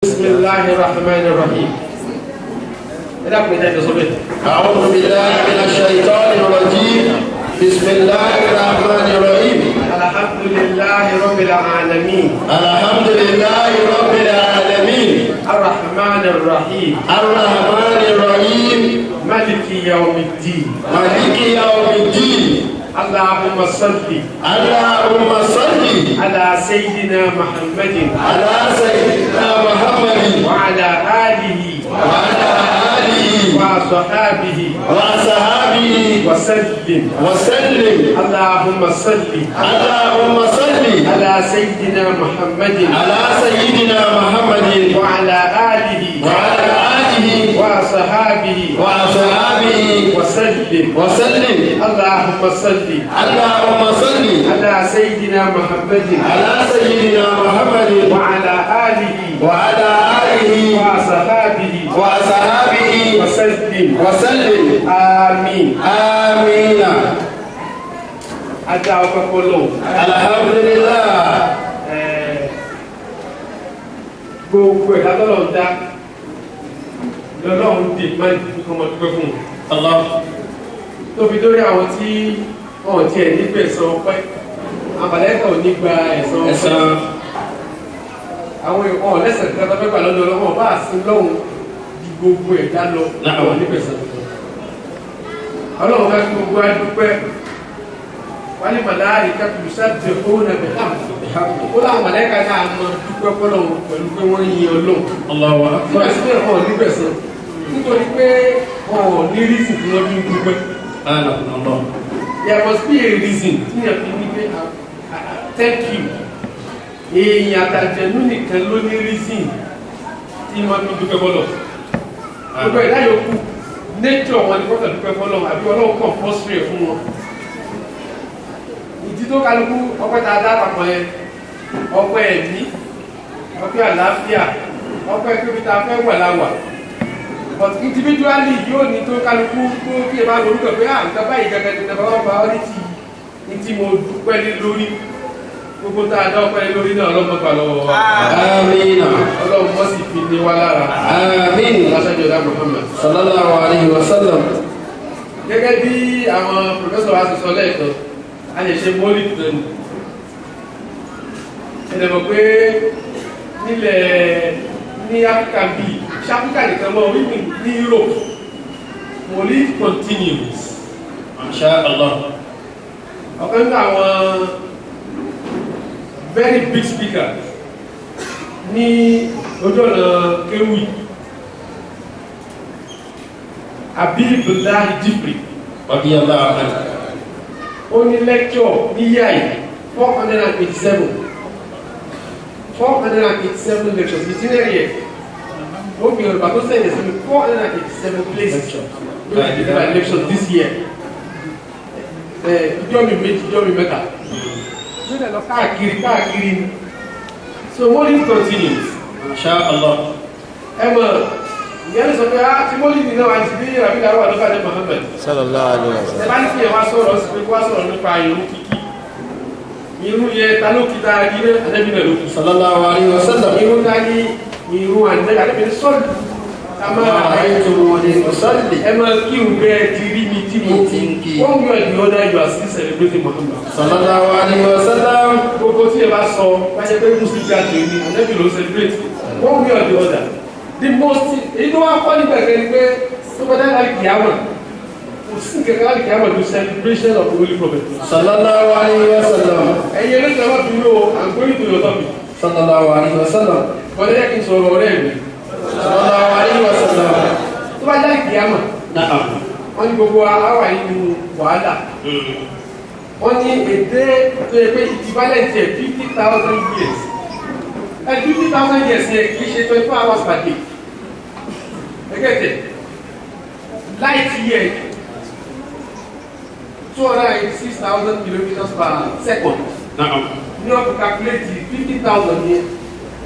بسم الله الرحمن الرحيم. أعوذ بالله من الشيطان الرجيم. بسم الله الرحمن الرحيم. الحمد لله رب العالمين. الحمد لله رب العالمين. الرحمن الرحيم. الرحمن الرحيم. مالك يوم الدين. مالك يوم الدين. اللهم صل اللهم صل على سيدنا محمد على سيدنا محمد وعلى آله وعلى آله وصحابه وأصحابه وسلم. وسلم. اللهم صل اللهم صل على سيدنا محمد على سيدنا محمد وعلى آله وعلى آله وصحابه وأصحابه وسلم. وسلم. اللهم صل اللهم صل على سيدنا محمد على سيدنا محمد وعلى آله وعلى آله وصحابه وأصحابه وسلم. وسلم. آمين. آمين. Adá ọpẹ́ fọ́lọ́run. Alhamdulillah. Gbogbo ẹ̀dá tọ́lọ́run dá lọ́lọ́run dè máa ń kọ́ ọmọ dúpẹ́ fún un. Allah. Tó fi dórí àwọn tí wọ́n ti ẹ̀ nígbà ẹ̀san ọpẹ́. Àmàlẹ́kà ò ní gba ẹ̀san ọpẹ́. Ẹ̀san. Àwọn ìwọ̀n lẹ́sẹ̀ tí wọ́n fẹ́ gbà lọ́dọ̀ ọlọ́wọ́ bá sí lọ́hùn ju gbogbo ẹ̀dá lọ àwọn nígbà ẹ̀san. Ọlọ́run fẹ́ kí gbogbo adúpẹ́. Wálé màláàríkà tó sábẹ̀ fún ẹ̀bẹ̀ hàmù. Ó láwọn màláìka náà mọ dúpẹ́ fọ́lọ́run pẹ̀lú pé wọ́n yin Ọlọ́run. Allahu akbar. Síbẹ̀ síbẹ̀ wọn ò ní gbẹ̀san. Nítorí pé wọn ò ní reason tí wọ́n fi ń dúpẹ́. Allah. There must be a reason tí yẹn fi ní pé thank you. Èèyàn àtàjẹ̀nú nìkan ló ní reason tí wọ́n fi dúpẹ́ fọ́lọ́run. Gbogbo ẹ̀dá yòókù nature wọn ni kọ́kọ́ dúpẹ́ fọ́lọ́run àbí Ọlọ́run kàn fọ́sírẹ̀ fún wọn. Ìdí tó kálukú ọpẹ́ tá a dá papọ̀ yẹn ọpẹ́ ẹ̀mí ọpẹ́ àlàáfíà ọpẹ́ pé ta fẹ́ wà láwà but individually yóò ní tó kálukú tó kí ẹ bá lórúkọ pé nǹkan báyìí gẹ́gẹ́ ní nàbà wọn bá ọ létí ní tí mo dúpẹ́ lé lórí gbogbo tá a dá ọpẹ́ lé lórí náà ọlọ́mọ gbà lọ́wọ́ wa. Amina. Ọlọ́run mọ́ sì fi ní wa lára. Amin. Lásàjọ dá Muhammad. Sallallahu alayhi wa sallam. Gẹ́gẹ́ bí àwọn pòfẹ́sọ̀ wa ti sọ lẹ́ẹ̀kan a lè ṣe mọ́lì tẹ̀lú ẹ̀dẹ̀mọ̀ pé nílẹ̀ ní Áfíríkà bí ṣáfíríkà nìkan mọ́ wípé ní Europe mọ́lì continues. Masha Allah. ọ̀kan ní àwọn very big speaker ní ojú ọ̀nà kéwì Abdullahi Jibri Radiyallahu anhu. ó ní lecture ní yáyì 487 lectures ní tínẹ́rì ẹ̀ ó fi ọ̀rọ̀ bàtó sẹ́yìn sí 487 places ló ti deliver lectures this year ìjọ mi méjì ìjọ mi mẹ́ta ló dẹ̀ lọ káàkiri ni so morning continues. Masha Allah. ẹ mọ̀ ìyẹn ló sọ pé tí morning ni náà àti bí rabi àwọn àdókà ní Muhammad sallallahu alaihi wasallam. ẹ bá ní kí ẹ wá sọ̀rọ̀ sí pé kó wá sọ̀rọ̀ nípa irun kíkí irun yẹ ta ló kí dáa kí ní Ànábì náà ló kí Sallallahu alayhi wa sallam. irun dá ní irun Ànábì ní sọ́ọ̀lù ká máa Ra'aytu ni usalli. ẹ máa kí òun bẹ́ẹ̀ ti rí mi tí mo Ti ń kí. wọ́n yọ ìdí ọ̀dà you are still celebrating Muhammad. Sallallahu alayhi wa sallam. Gbogbo tí ẹ bá sọ wáyé pé Muslim gathering ni Ànábì ló celebrate wọ́n yọ ìdí ọ̀dà the most èyí tó wá kọ́ nígbà kan ni pé tó bá dáná kìámà kò sí kẹ̀kẹ́ láti kìámà to celebration of the holy prophet. Sallallahu alayhi wa sallam. ẹ̀yin ẹlẹ́sìn ọmọ bí yóò I'm going to your topic. Sallallahu alayhi wa sallam. Bọ́lá yẹ kí n sọ̀rọ̀ ọ̀rẹ́ mi. Sallallahu alayhi wa sallam. Tó bá dáná kìámà Na'am. wọ́n ní gbogbo àwà nínú wàhálà. Wọ́n ní èdè tó yẹ pé equivalent yẹ 50,000 years. 50,000 years yẹ kì í ṣe 24 hours per day. Ẹgẹ́tẹ̀ light year 286,000 kilometers per second. Na'am. Ní ọ̀pọ̀ calculate 50,000 yẹn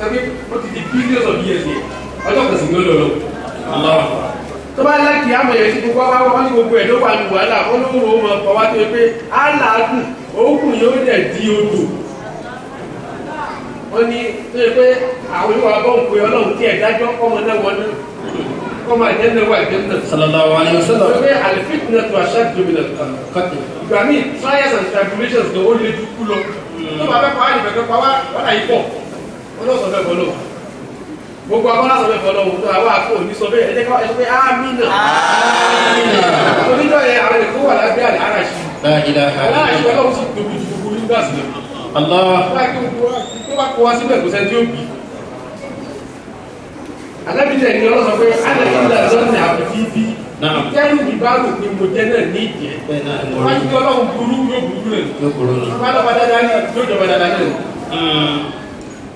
ẹbí ó ti di billions of years yẹn ọjọ́ kan sì ní olóòlò. Allah. Tó bá láti àmọ̀ yẹn tí gbogbo wá ní gbogbo ẹ̀ ló wà ní wàhálà ó ló rò ó mọ̀ ọ̀pọ̀ wá tó yẹ pé á làágùn òógùn yóò dẹ̀ di odò wọ́n ní tó yẹ pé àwọn ìwà bọ́ǹ pé ọlọ́run tí ẹ̀ dájọ́ kọ́mọ náà wọ́n náà kọ́mọ àjẹ́nà wà àjẹ́nà. sallallahu alayhi wa sallam. pé àlefitna tó aṣáájú mi náà ìgbà míì trials and tribulations ló lè dúkú lọ. tó bá fẹ́ pa á nìfẹ́ pa wá wọ́n náà yí pọ̀ wọ́n náà sọ fẹ́ fọ́ lọ. gbogbo àwọn náà sọ fẹ́ fọ́ lọ wọn tó àwọn àpò òní sọ bẹ́ẹ̀ ẹ̀jẹ̀ ká ẹ sọ pé ámínà. onídọ̀ yẹn àwọn èkó wà lábẹ́ àlàáṣì. àlàáṣì ọlọ́run sì tóbi ju gbogbo nígbà sí lọ. Allah. tó bá kó wá síbẹ̀ kò sẹ́ni tí ó bì. alábìjẹ́ ni ọlọ́sọ pé alẹ́kùnrin àlọ́sẹ̀ àbẹ̀fí bí. kẹ́rù ìbáàrò pé mo jẹ́ náà ní ìjẹ́. wọ́n ti ọlọ́run burú yóò burú rẹ̀. wọ́n lọ́ba dáadáa ní yóò jọba dáadáa náà.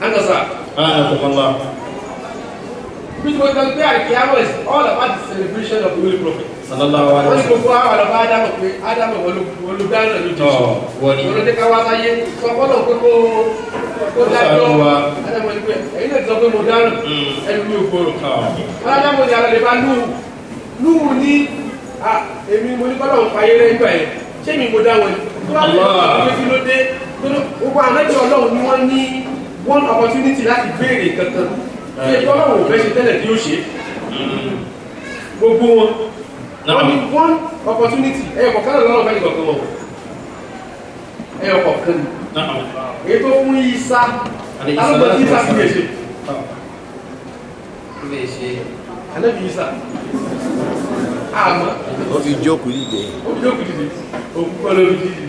Angasa. Which was the Qiyamah is all about the celebration of the Holy Prophet. Sallallahu alaihi wasallam. Wọ́n ti gbogbo àwọn ọ̀dọ́ Ádámù pé Ádámù olùdáná ló jẹ́ sọ. Olùdé ká wá sáyé sọ fọ́lọ̀ pé kó dájọ́ Ádámù ní pé ẹ̀yin náà ti sọ pé mo dáná ẹnu mi ò gbòòrò. Wọ́n Ádámù ní alẹ́ lè bá Núhù ní èmi mo ní kọ́lọ̀ ń fàyè rẹ̀ nígbà yẹn ṣé mi mo dá wọn ni. Wọ́n kí ló dé gbogbo ànájọ Ọlọ́run ni wọ́n ní one opportunity láti béèrè kankan. Ṣé Ọlọ́run ò fẹ́ ṣe tẹ́lẹ̀ tí ó ṣe? Gbogbo wọn. Wọ́n ní one opportunity ẹyọ kọ̀ọ̀kan náà lọ́wọ́ fẹ́ ní kọ̀ọ̀kan wọn. Ẹyọ kọ̀ọ̀kan ni. Èyí tó fún Ìsá. Alọ́gbọ̀n tí Ìsá sì lè ṣe. Ànábì Ìsá. Àmọ́. Ó fi jókòó dìde. Ó fi jókòó dìde. Òkú kọ́ lórí dìde.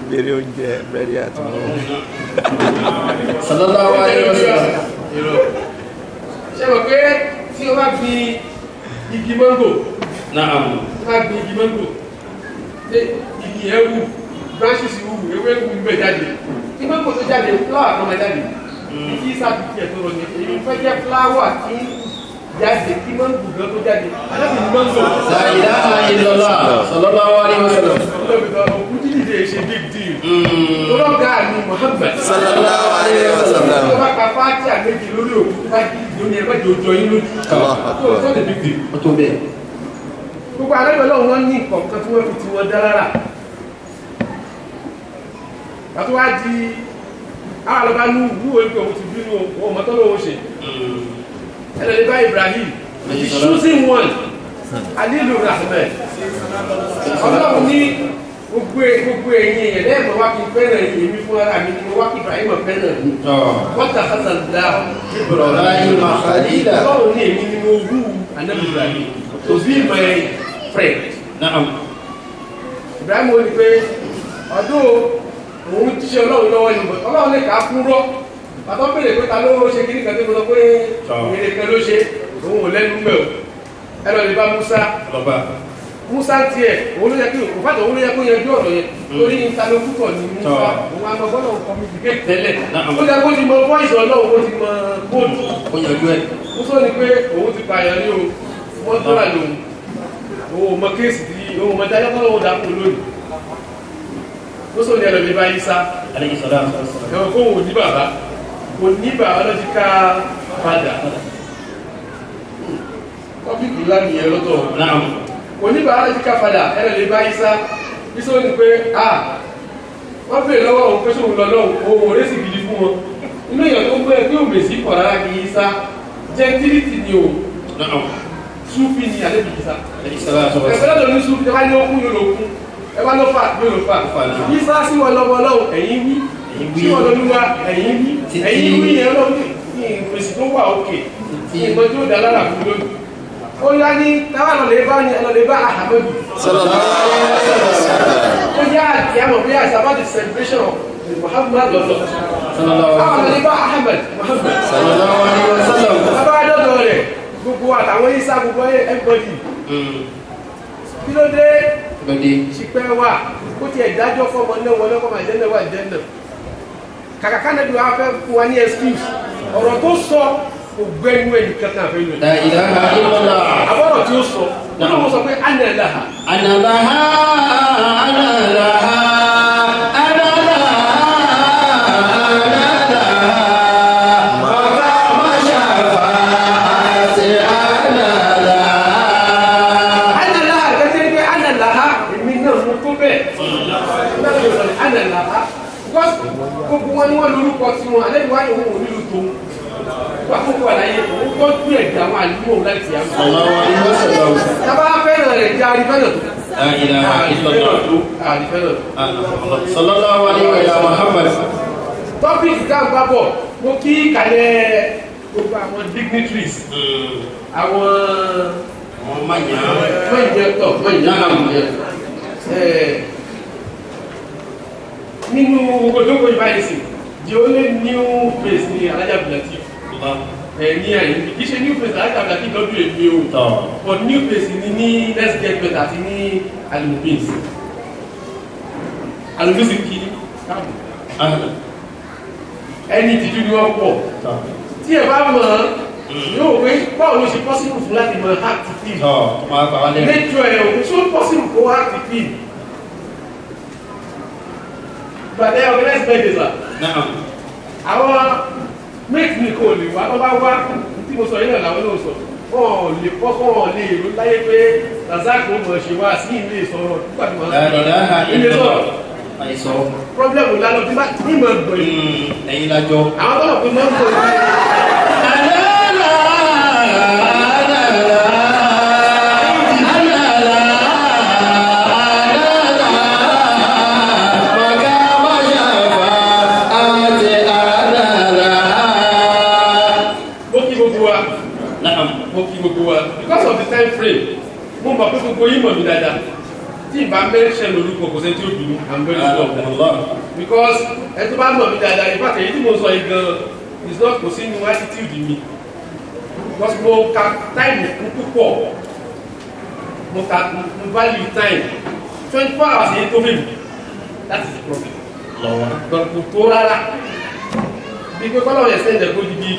Bèrè oúnjẹ bẹ́ẹ̀rẹ̀ àtúnwò. Sallallahu alaihi wasallam. Ṣé mo pé tí o bá gbin igi mango? Naam. Tí o bá gbin igi mango, ṣé igi yẹn wù, branches wù, ewé wù ń bẹ̀ jáde. Tí mango tó jáde, flower kan máa jáde. Kí sábì tiẹ̀ tó rọ ní èyí fẹ́ jẹ́ flower tí jáde kí mango gan tó jáde. Alábì ní mango. La ilaha illallah. Sallallahu alaihi wasallam. Òkú dídìde ṣe big deal. Olóògá ni Muhammad. Sallallahu alaihi wasallam. Tó bá ka fáàtì àméjì lórí òkú tó bá jí ìdóni ẹgbẹ́ jòjò yín lójú. Tó lè big deal. Ó tó bẹ́ẹ̀. Gbogbo àlejò Ọlọ́run wọn ní nǹkan tí wọ́n fi ti wọn dá lára. Pàtó wá di àwọn àlọ́bá ní wúwo ní òun ti bínú ọmọ tó lóun ṣe. Ẹlẹ́ni bá Ibrahim, the choosing one, Alilu Rahman. Ọlọ́run ní gbogbo ẹ̀yin èèyàn lẹ́ẹ̀mọ̀ wá kí n fẹ́ràn èmi fún ara mi ni mo wá kí Ibrahim fẹ́ràn mi. Wọ́n ta hasan dá Ibrahim khalila. Ọlọ́run ní èmi ni mo wú Ànábì Ibrahim to be my friend. Naam. Ibrahim ó ní pé ọdún òun jíṣẹ́ Ọlọ́run lọ́wọ́ ni Ọlọ́run lè kà á kú rọ́. Bàtọ́ bèrè pé ta ló ṣe kí ní kan tó sọ pé èrè kan ló ṣe òun ò lẹ́nu mẹ́ o. Ẹ lọ lè bá Musa. Musa tiẹ̀ òun ló yẹ kí òfàtọ̀ òun ló yẹ kó yanjú ọ̀rọ̀ yẹn torí interlocutor ni Musa òun àmọ́ gbọ́dọ̀ communicate tẹ́lẹ̀ ó yẹ kó ti mọ voice Ọlọ́run kó ti mọ kóòdù Ó yanjú ẹ̀. Musa ní pé òun ti pààyàn ní o wọ́n tọ́ra lòun òun mọ kéèsì tí òun mọ dájọ́ tọ́lọ́wọ́ dàpọ̀ lónìí Musa ní ẹlòmí bá Ìsá Alayhi salatu wassalam. ẹ̀wọ̀n kó òun ní bàbá kò ní biological father tọ́pìkì ńlá nìyẹn lọ́tọ̀ Naam. oníbàárẹ́jíká padà ẹ̀rẹ̀ lè bá Ìsá Ìsá ó ní pé wọ́n bèèrè lọ́wọ́ òun pé ṣe òun lọ́lọ́run òun ò rẹ́sì gidi fún wọn inú èèyàn tó gbé tí ò mèsì pọ̀ rárá kí Ìsá gentility ni o Súfì ni àlébì Ìsá ẹ̀fẹ́ lọ́dọ̀ ní Súfì ẹwà ní okun yóò lókun ẹwà ló fà yóò ló fà Ìsá sí wọn lọ́wọ́ lọ́wọ́ ẹ̀yìn wí sí wọn lọ́lúwa ẹ̀yìn wí ẹ̀yìn wí yẹn lọ́wọ́ ní ìfèsì tó wà òkè ìmọ̀ tí ó dá lára fún lónìí ó yá ní táwọn ọ̀lẹ́ bá Ahmadu ó yá àti àmọ̀ bí i about the celebration of Muhammad lọ́lọ́ àwọn ọ̀lẹ́ bá Ahmad Muhammad Sallallahu alaihi wasallam. bàbá dọ́dọ̀ rẹ̀ gbogbo àtàwọn Ìsá gbogbo everybody kí ló dé ṣìpẹ́ wà ó ti ẹ̀dájọ́ fọ́mọ náà wọlé fọ́mọ àjẹ́nà wà jẹ́nà kàkàkà náà bí wọ́n fẹ́ fún wa ní excuse ọ̀rọ̀ tó sọ ògbẹ́nu ẹni kankan fẹ́ lò. La ilaha illallah. Àbọ̀rọ̀ tí ó sọ, nínú mo sọ pé ana laha. Ana laha, ana laha, ana laha, ana laha. Bàbá máa ṣàfà àti ana laha. Ana laha gẹ́gẹ́ bí ana laha, èmi náà mo tó bẹ́ẹ̀. gbogbo wọn ni wọ́n lórúkọ tí wọn alẹ́ ìwádìí òun ò nílùú tó wà fún kó àlàyé òun tó gbé ẹ̀dá àwọn àlùmọ̀ òun láti yàgò. tábà fẹ́ràn rẹ̀ jẹ́ àrífẹ́ràn sallallahu alaihi wa Muhammad. tọ́pìkì ká ń bá bọ̀ mo kí kàlẹ́ gbogbo àwọn dignitaries àwọn nínú ojúkò ìbáyìísì the only new place ní Alhaji Abdulateef ní àyè kìí ṣe new place Alhaji Abdulateef lọ́dún èmi o but new place ní Let's Get Better àti ní Al-Mubins kí ẹni tìjú ni wọ́n pọ̀ tí ẹ bá mọ̀ yóò pé báwo ló ṣe possible fún láti mọ̀ heart to feel nature ẹ̀ òkú so possible kó heart to feel but ẹ organize birthdays la àwọn mate mi kò lè wá tó bá wá tí mo sọ yìí náà làwọn ló sọ wọn lè kọ́kọ́ wọn lè rú láyé pé Razak ó mọ̀ ṣe wá sí ilé ìsọ̀rọ̀ nígbà tí wọ́n sọ ilé sọ̀rọ̀ problem lálọ́ tí bá ní mọ̀ gbọ̀ yìí ẹ̀yin lájọ́ àwọn tó lọ pé mọ́ ń gbọ̀ yìí because of the time frame mo mọ̀ pé gbogbo yín mọ̀ mi dáadáa tí ìbá mẹ́rẹ̀ṣẹ̀ lórúkọ kò sẹ́ni tí ó bínú I'm very sure of that because ẹ tó bá mọ̀ mi dáadáa in fact èyí tí mo sọ yìí gan is not kò sí inú attitude mi because mo ka time púpọ̀ mo value time 24 hours yẹn tó fẹ́ mi that is the problem kò tó rárá bí pé kọ́lọ́ yẹn sẹ́ńdẹ̀ kó di bí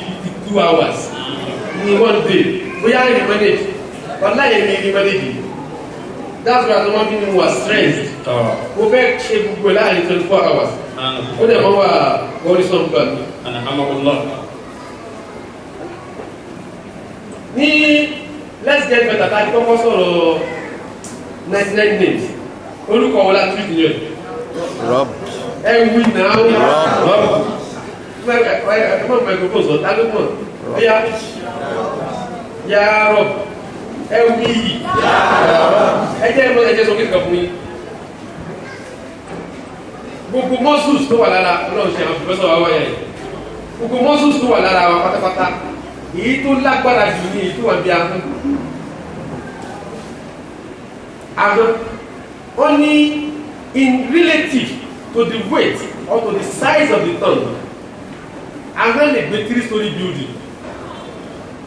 52 hours ní one day bóyá ní manage online ní manage that's why someone being was stressed mo fẹ́ ṣe gbogbo láàrin 24 hours ó dẹ̀ mọ́ wà worrisome gbà mí. ní Let's Get Better tá a kọ́kọ́ sọ̀rọ̀ 99 names orúkọ wọlá treat yẹn Rob ẹ wí náà Rob mọ̀ microphone sọ tá ló mọ̀ ẹ̀yà ya Rob ẹ wí yìí ẹjẹ́ sọ kíkà fún yín gbogbo muscles tó wà lára ọlọ́run ṣe àwọn professor wa wáyà yìí gbogbo muscles tó wà lára wa pátápátá èyí tó lágbára jù ní èyí tó wà bí ahọ́n wọ́n ní in relative to the weight or to the size of the tongue ahọ́n lè gbé 3-story building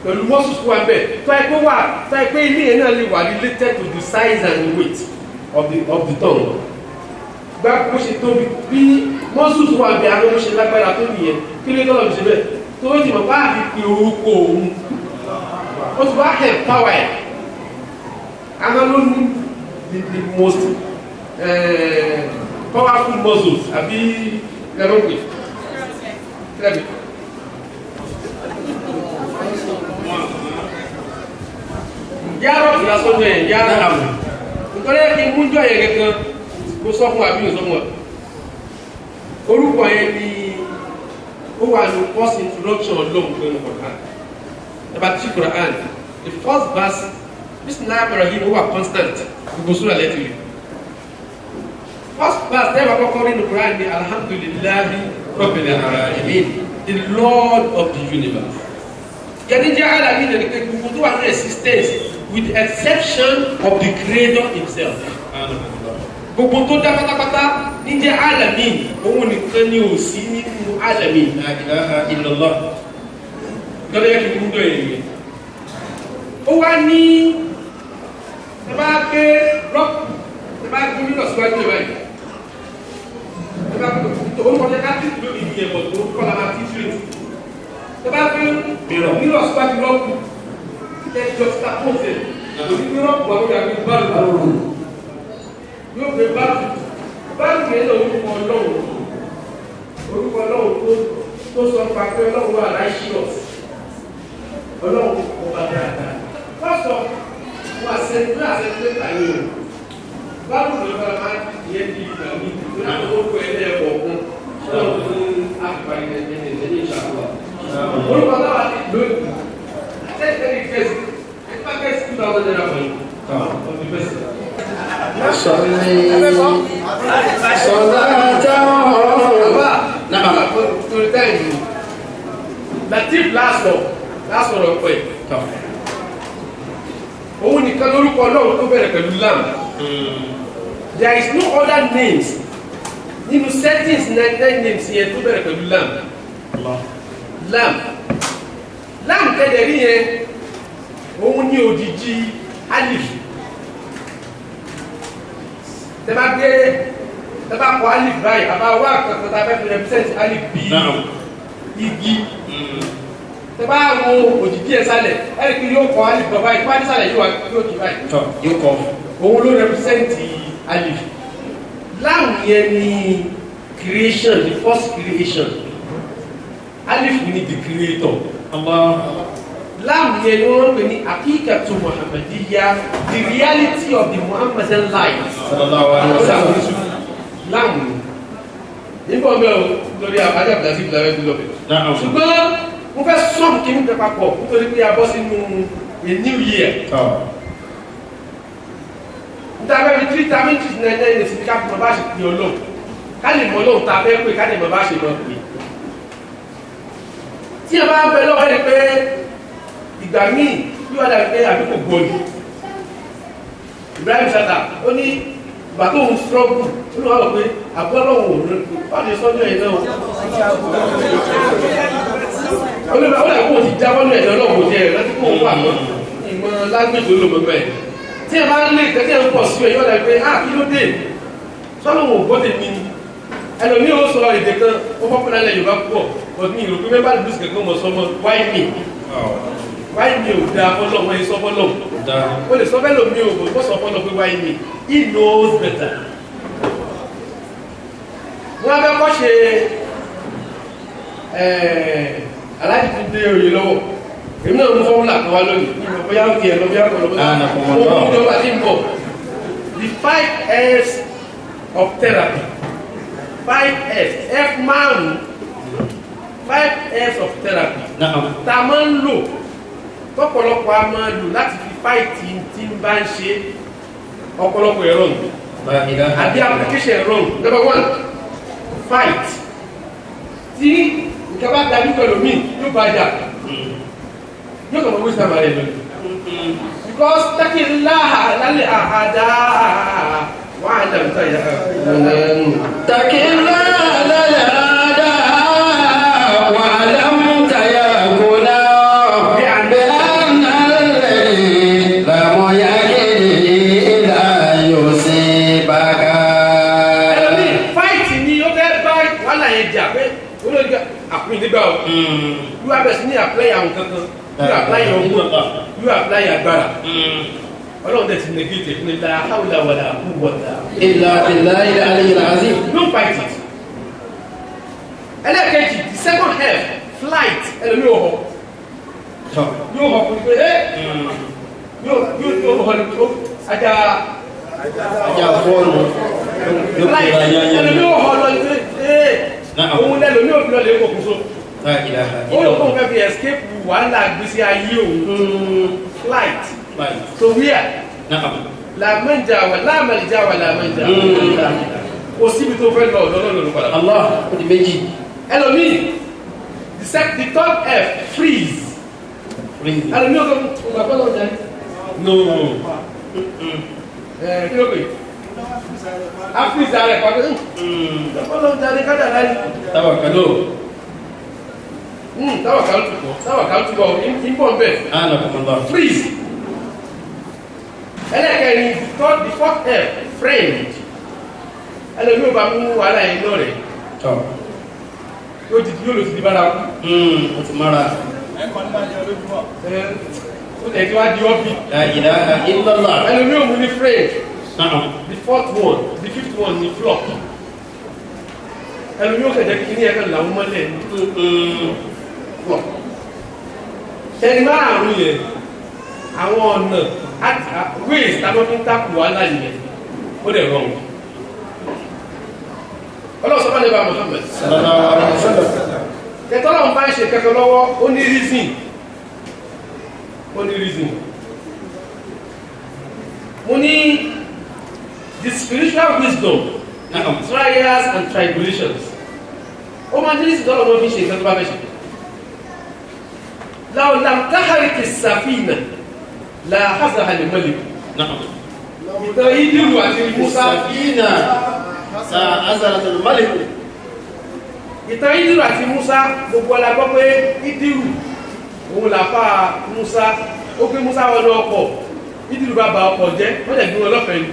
pẹ̀lú muscles tó wà bẹ́ẹ̀ tó ẹ pé ilé yẹn náà lè wà related to the size and weight of the tongue gbá bó ṣe tóbi bí muscles tó wà bẹ́ẹ̀ àwọn bó ṣe lágbára tó nìyẹn kí ló tọ́lọ̀ ṣe bẹ́ẹ̀ tó ó ti mọ̀ bá àfi pé orúkọ òun ó ti wá help power ẹ̀ àwọn ló ní the most powerful muscles àbí lẹ́mọ̀pẹ̀ lẹ́mọ̀. Yàrá ìyá sọ́nà ẹ̀ yàrá àmì nítorí ẹ̀ kí n mújọ́ yẹn gẹ́gẹ́ kó sọ fún àbí ìsọmọ orúkọ yẹn ni ó wà ní first introduction ọlọ́run pé ní Quran ẹ̀bá tí Quran the first verse Bismillahirrahmanirrahim ó wà constant gbogbo sura lẹ́tì rí first verse tẹ́lẹ̀ kọ́kọ́ rí ní Quran ni alhamdulillahi rabbil alamin the Lord of the universe yẹni jẹ́ alamin ní ẹ̀ka gbogbo tó wà ní existence with the exception of the creator himself gbogbo tó dá pátápátá ní jẹ́ alamin òun nìkan ni ò sí nínú alamin la ilaha illallah gọ́dọ̀ yẹ kí n gbọ́ èyí ó wá ní ẹbá gbé rọ́pù ẹbá gbé nínú ọ̀síwájú ìwáyìí ẹbá gbé orúkọ jẹ́ káàkiri lórí ìdí ẹ̀bọ̀ tó kọ́lá máa tí tírètì ẹbá gbé nínú ọ̀síwájú rọ́pù ẹjọ́ sàpọ̀tẹ̀ òní ní rọ́pù àwọn ìyàgbé báàlù yóò gbé báàlù yẹn lọ orúkọ ọlọ́run tó sọ pàpẹ́ ọlọ́run wà righteous ọlọ́run ọba dáadáa first of wọ́n àṣẹ́gbé tàyé o báwo ló bá máa yẹ di ìgbà mi láti orúkọ ẹlẹ́ ẹ̀kọ́ ọ̀gbọ́n orúkọ náà ti lónìí tẹ́tẹ́lì kẹ́sì ẹgbẹ́ kẹ́sì 2000 naira fún yìí ọdún bẹ́sì. Latif lásọ̀rọ̀ pẹ̀ òun nìkan lórúkọ náà tó bẹ̀rẹ̀ pẹ̀lú lam. There is no other names nínú settings 99 names yẹn tó bẹ̀rẹ̀ pẹ̀lú lam. Lam tẹ́lẹ̀ rí yẹn òun ní òjìjí alif. Tẹ́bá kọ alif báyìí àbá wá kankan tá a fẹ́ fi represent alif bí igi. Tẹ́bá wo òjìjí ẹ̀ sálẹ̀ ẹ̀rí kí yóò kọ alif bọ̀ báyìí tó bá ní sálẹ̀ yóò kí báyìí. Yóò kọ òun ló represent alif. Lam yẹn ni creation, the first creation. Alif ni the creator. Lam yẹn ni wọ́n pè ní akíkàtú Muhammadiyya, the reality of the Muhammadan life. Lam nígbà ọmọ lórí àbájá àbúdásí ìbílẹ̀ ẹgbẹ́ lọ́bẹ̀. Ṣùgbọ́n mo fẹ́ sọ́m kí ní pẹ́pà pọ̀ nítorí pé a bọ́ sínú a new year. Nítorí pé 3 times 99 ní ká fún ọ bá ṣe pè ọlọ́run ká lè mọ ọlọ́run tá a fẹ́ pè ká lè mọ bá ṣe mọ pè. Tí a bá ń bẹ lọ́wọ́ ẹni pé ìgbà míì yóò dà pé àbí kò gbọ́ ni. Ibrahim Sata ó ní ìgbà tó ń struggle ó lọ́wọ́ wọ̀ pé àbọ́lọ́wọ̀ ò rẹ̀ wọ́n ti sọ́jọ́ ẹ̀ náà. Ó lè kó o ti jábọ́ ní ẹ̀dọ́ náà kò jẹ́ ẹ̀ láti kó o wà lọ ìmọ̀ lágbèjì olóògbé ẹ̀. Tí ẹ bá ń lé ìtẹ́tẹ́ ń pọ̀ sí ẹ̀ yóò dà pé kí ló dé sọ́lọ́wọ̀ ò gbọ́ tèmi ni. Ẹlòmíì ó sọ èdè kan ó fọ́pọ́nà ilẹ̀ Yorùbá púpọ̀ but mi ìròpé mẹ́bà lùsì kankan mọ̀ sọmọ why me ò dáa fọ́lọ́ wọ́n yẹ sọ fọ́lọ́ ó lè sọ fẹ́lò mi ò bó sọ fọ́lọ́ pé why me he knows better. Wọ́n fẹ́ kọ́ ṣe aláàjì tó dé oyè lọ́wọ́ èmi náà mú fọ́múlà kan wá lónìí bóyá ó tiẹ̀ lọ bí wọ́n lọ ìjọba tí ń bọ̀ the 5 F's of therapy 5 F's F márùn 5 F's of therapy tá a máa ń lò tọ́pọ̀lọpọ̀ a máa lò láti fi fáìtì tí ń bá ń ṣe ọ̀pọ̀lọpọ̀ ẹ̀rọ àbí application wrong. Number 1 fight tí nǹkan bá dájú pẹ̀lú mi yóò bá jà yóò kàn mọ́ wíṣẹ́ àmà rẹ̀ lónìí because takillaha lálẹ́ àhàdá wà á dàbí táyà takillaha lálẹ́ àhàdá wà á dàbí táyà kúnná bí àná lẹ́yìn làmọ́ yá kéde ìlà yóò sí bàgà. ẹlòmí fáìtì ni ó fẹ́ bá wàhálà yẹn jà pé olóògbé àpín nígbà o yóò abẹ sí ní àpláyà àwọn kankan yóò àpláyà ọgbọ́n yóò àpláyà agbára ọlọ́run tẹ̀ sí negate fún ilá hawla wala quwwata illa billahi al-aliyyil azim. no fight it. ẹlẹ́ẹ̀kejì the second half flight ẹlòmí ò họ yóò họ fún pé yóò họ ní ajá fọ́ọ̀nù flight ẹlòmí ò họ lọ ní pé òun lẹ́lòmí ò fi lọ lè kókun so ó lè kókun fẹ́ fi escape wàhálà gbèsè ayé òun flight so where la manja wa la malja wa la manja kò síbi tó fẹ́ lọ ọ̀dọ́ lọ́nà padà. Allah ó di méjì. ẹlòmí the third F freeze ẹlòmí ò kọ́ ọ̀gbà fẹ́ lọ jẹ́ no kí ló pè afisa rẹ̀ pàdé ọ̀pọ̀lọpọ̀ jáde kájà láyé Tawakkalu. Tawakkalu túbọ̀ ìbọn bẹ̀ freeze ẹlẹ́kẹ̀ẹ́ni the fourth F friend ẹlẹ́bí ò bá mú wàhálà yìí lọ rẹ̀ yóò lò sí di bára kú ó ti mara ó tẹ̀ tí wá di ọ́bì la ilaha illallah. ẹlẹ́bí ò mú ní friend the fourth one the fifth one ni flop ẹlẹ́bí ò kẹ̀jẹ́ kí ní ẹ̀kẹ́ làwọn mọ́lẹ̀ flop ẹni márùn-ún yẹn àwọn ọ̀nà ways tàbí fi ń tàkù wàhálà yẹn ó dẹ̀ rọrùn ọlọ́sọ̀bá lè bá Muhammad tẹ́tọ́lọ́run bá ń ṣe kẹ́kẹ́ lọ́wọ́ ó ní reason mo ní the spiritual wisdom trials and tribulations ó máa ń ní ìsìtọ́lọ́run fi ṣe ìkẹ́ tó bá fẹ́ ṣe law lam tahrik as-safina la hazaha al-malik ìtàn Ìdírù àti Musa ìtàn Ìdírù àti Musa gbogbo ọlá gbọ́ pé Ìdírù òun làfà Musa ó gbé Musa wọnú ọkọ̀ Ìdírù bá ba ọkọ̀ jẹ́ wọ́n jẹ́ gbé wọn lọ́fẹ̀ẹ́ ni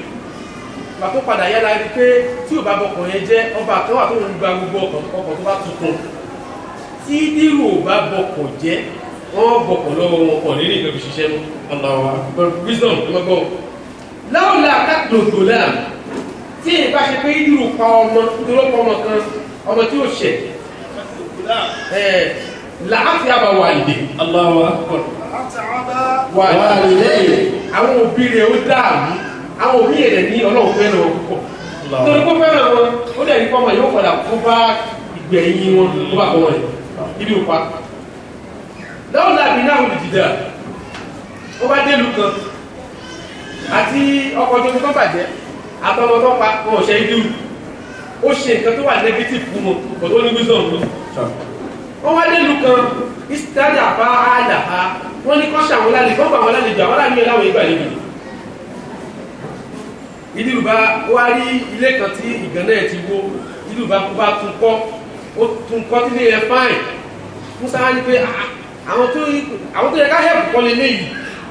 bà tó padà yára rí pé tí ò bá bọkọ̀ yẹn jẹ́ ọba kan wà tó ń gba gbogbo ọkọ̀ tó bá tuntun tí Ìdírù ò bá bọkọ̀ jẹ́ wọ́n bọkọ̀ lọ́wọ́ wọn kọ̀ nínú ìgbẹ́ fi ṣiṣẹ́ mú wisdom tó gbọ́ láwùlà àkàtòdò náà tí èyí bá ṣe pé Ìdírù pa ọmọ nítorí ọmọ kan ọmọ tí ó ṣẹ̀ láàfin àbá wàlìdè wàlìdè àwọn òbí rẹ̀ ó dáàmú àwọn òbí rẹ̀ ní Ọlọ́run fẹ́ràn wọn púpọ̀ nítorí kó fẹ́ràn wọn ó dẹ̀ ní fọ́mọ yóò padà kó bá ìgbẹ̀yìn wọn tó bá kọ́ wọn Ìdírù pa láwùlà àbí náà wò lè dìda ó bá délùú kan àti ọkọ̀ ojú tó bàjẹ́ àtọmọ tó pa wọn ò ṣe Ìdírù ó ṣe nǹkan tó wà negative fún wọn kò tó ní wisdom ní wọ́n wá délùú kan ìsìtájà bá àdà ha wọ́n ní kọ́ṣà àwọn lálejò wọ́n gbà wọn lálejò àwọn lálejò láwọn ìgbà níbi Ìdírù bá wá rí ilé kan tí ìgànnà ẹ̀ ti wó Ìdírù bá tún kọ́ ó tún kọ́ tí ilé yẹn fáìn Musa wá ní pé àwọn tó yẹ ká help kọ́ lé léyìí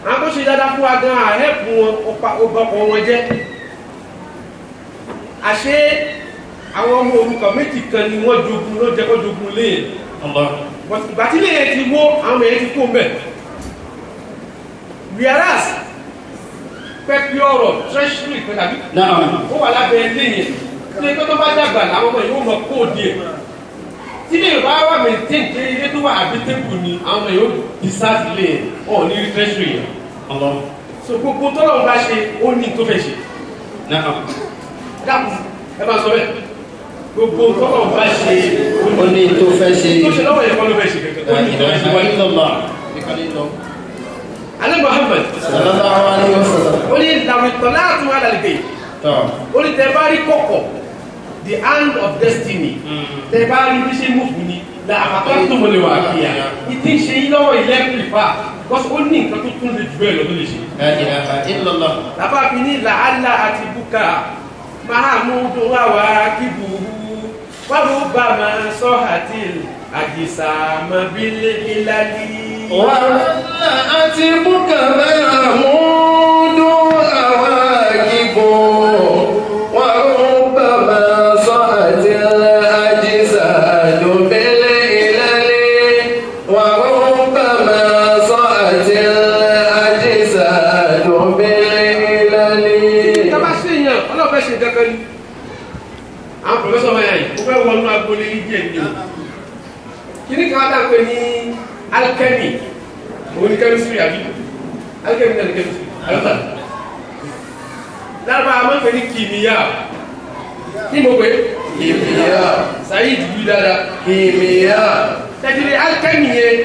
àwọn tó ṣe dáadáa fún wa gan help wọn ó bọ́kọ̀ wọn jẹ́ àṣé àwọn ọmọ òrukàn méjì kan ni wọ́n jogun ló jẹ́ kó jogun léyìn ìgbà tí léyìn ti wó àwọn èyàn ti kó mẹ́ whereas pẹ́pí ọ̀rọ̀ treasury pẹ̀lú ó wà lábẹ́ léyìn tí ẹgbẹ́ tó bá dàgbà láwọn ọmọ yóò mọ kóòdì ẹ̀ tí léyìn bá wà maintain tí ilé tó wà habitable ni àwọn ọmọ yóò discharge léyìn ọ̀ ní treasury yẹn so gbogbo tọ́lọ̀ bá ṣe ó ní tó fẹ́ ṣe dákùn ẹ bá sọ bẹ́ẹ̀ gbogbo tọ́lọ̀ bá ṣe ó ní tó fẹ́ ṣe tó ṣe lọ́wọ́ yẹn kọ́ ló fẹ́ ṣe kẹ́kẹ́ ó ní tó fẹ́ ṣe wáyé alẹ́ Muhammad sallallahu alaihi wasallam ó ní làwìtọ́ láàtún alàlẹ́gbẹ̀ ó ní tẹ bá rí kọ̀kọ̀ the hand of destiny tẹ bá rí bí ṣe mú fún ni la àpapọ̀ tó mọ̀ lè wà kíyà ìtí ń ṣe yí lọ́wọ́ ilẹ̀ pìfà because ó ní nǹkan tó tún lè jù bẹ́ẹ̀ lọ tó lè ṣe lábá fi ní làálà àti búkà mahamudu wàwà kíbuhu wàbú bá ma sọ àti àjìsà mọ̀bílẹ̀ ìlàlí. wàhálà àti búkà mahamudu wàwà kíbuhu wàbú bá ma sọ àti àjìsà mọ̀bílẹ̀ ìlàlí wàbú bá ma sọ àti àjìsà mọ̀bílẹ̀ ìlàlí. ìjọba ṣe yàn ọlọ́fẹ́ ṣe kankan ni àwọn pòfẹ́sọ̀ máa yàn yìí ó fẹ́ wọnú agbolé ní díẹ̀ ní kíní kan wá pé ní alchemy òun ní chemistry àbí alchemy náà ní chemistry alọ́ta lárúbá a máa ń pè ní kìmíyà kí mo pè kìmíyà Saheed wí dáadáa kìmíyà tẹ́tìrì alchemy yẹn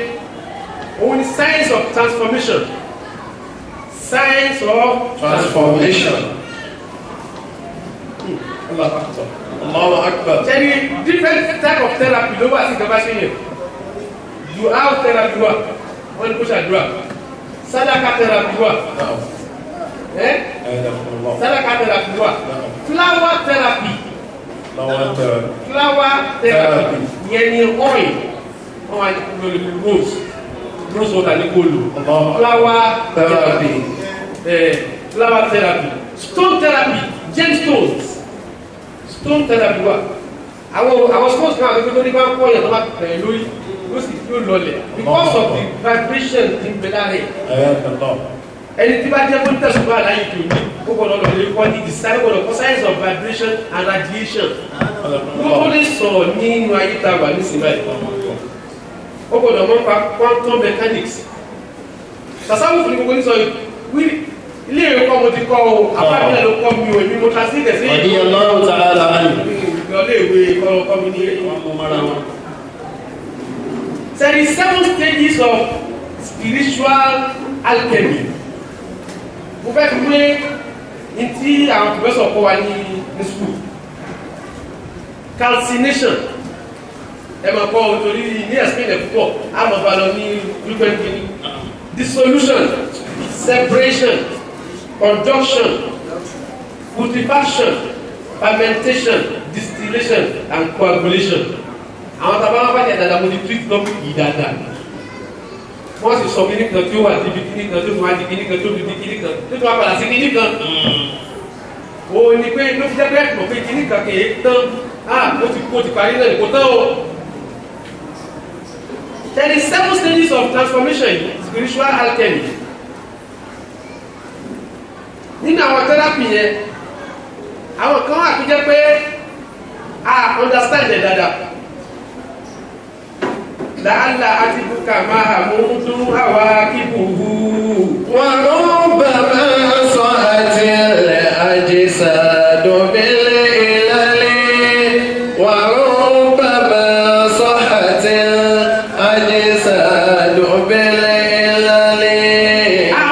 òun ní science of transformation science of transformation. Allahu Akbar. Tẹ́lí different type of therapy ló wà sí ìjọba ṣe yẹn. Dua therapy wà, wọ́n ní kó ṣàdúrà. Sadaka therapy wà. Sadaka therapy wà. Flower therapy. Flower therapy. Yẹn ni oil. Wọ́n wá ní kúrò lórí rose. Rose water ní kó lò. Flower therapy. Flower therapy. Stone therapy. Gemstones. Stone therapy wa àwọn stones kan àti pé nípa pọ̀ yẹn tó bá tẹ̀ lórí ló sì fi ó lọlẹ̀ because of the vibration ti ń bẹ lára ẹ̀ ẹni tí bá jẹ́ fún tẹ̀sùn bá láyé tó ní ó gbọ́dọ̀ lọ lè kọ́ ní design gbọ́dọ̀ kọ́ science of vibration and radiation ó lè sọ̀rọ̀ nínú ayé tá a wà ní sinmi ẹ̀ ó gbọ́dọ̀ mọ̀ pa quantum mechanics sàsáwù fún mi gbogbo ní sọ yìí ilé ìwé kọ́ mo ti kọ́ o àbábílẹ̀ ló kọ́ mi o èmi mo translate sí ọdí ọlọ́run tààrà láàrín ìgbọ́lé ìwé kọ́ mi ní wọn mọ́ mara wọn There is 7 stages of spiritual alchemy. Mo fẹ́ fi wé ní tí àwọn professor kọ́ wa ní school. Calcination. Ẹ máa kọ́ nítorí ní explain ẹ̀ púpọ̀. A máa bá lọ ní frequent kini. Dissolution, separation, conduction, putrefaction, fermentation, distillation, and coagulation. Àwọn tàbá wọn bá jẹ dáadáa mo ti treat topic yìí dáadáa. Wọ́n sì sọ kíní kan tí ó wà níbi kíní kan tó fi wá di kíní kan tó fi di kíní kan tó fi wá padà sí kíní kan. O ní pé ló fi jẹ́ pé ẹ̀kọ́ pé kíní kan kì í tán. Ó ti parí náà kò tán o. There is 7 stages of transformation in spiritual alchemy. Nínú àwọn therapy yẹn, àwọn kan wà tó jẹ́ pé understand ẹ̀ dáadáa. La'alla atibuka mahamudu hawakibuhu وربما صارت الأجساد بالإلل وربما صحت الأجساد بالإلل.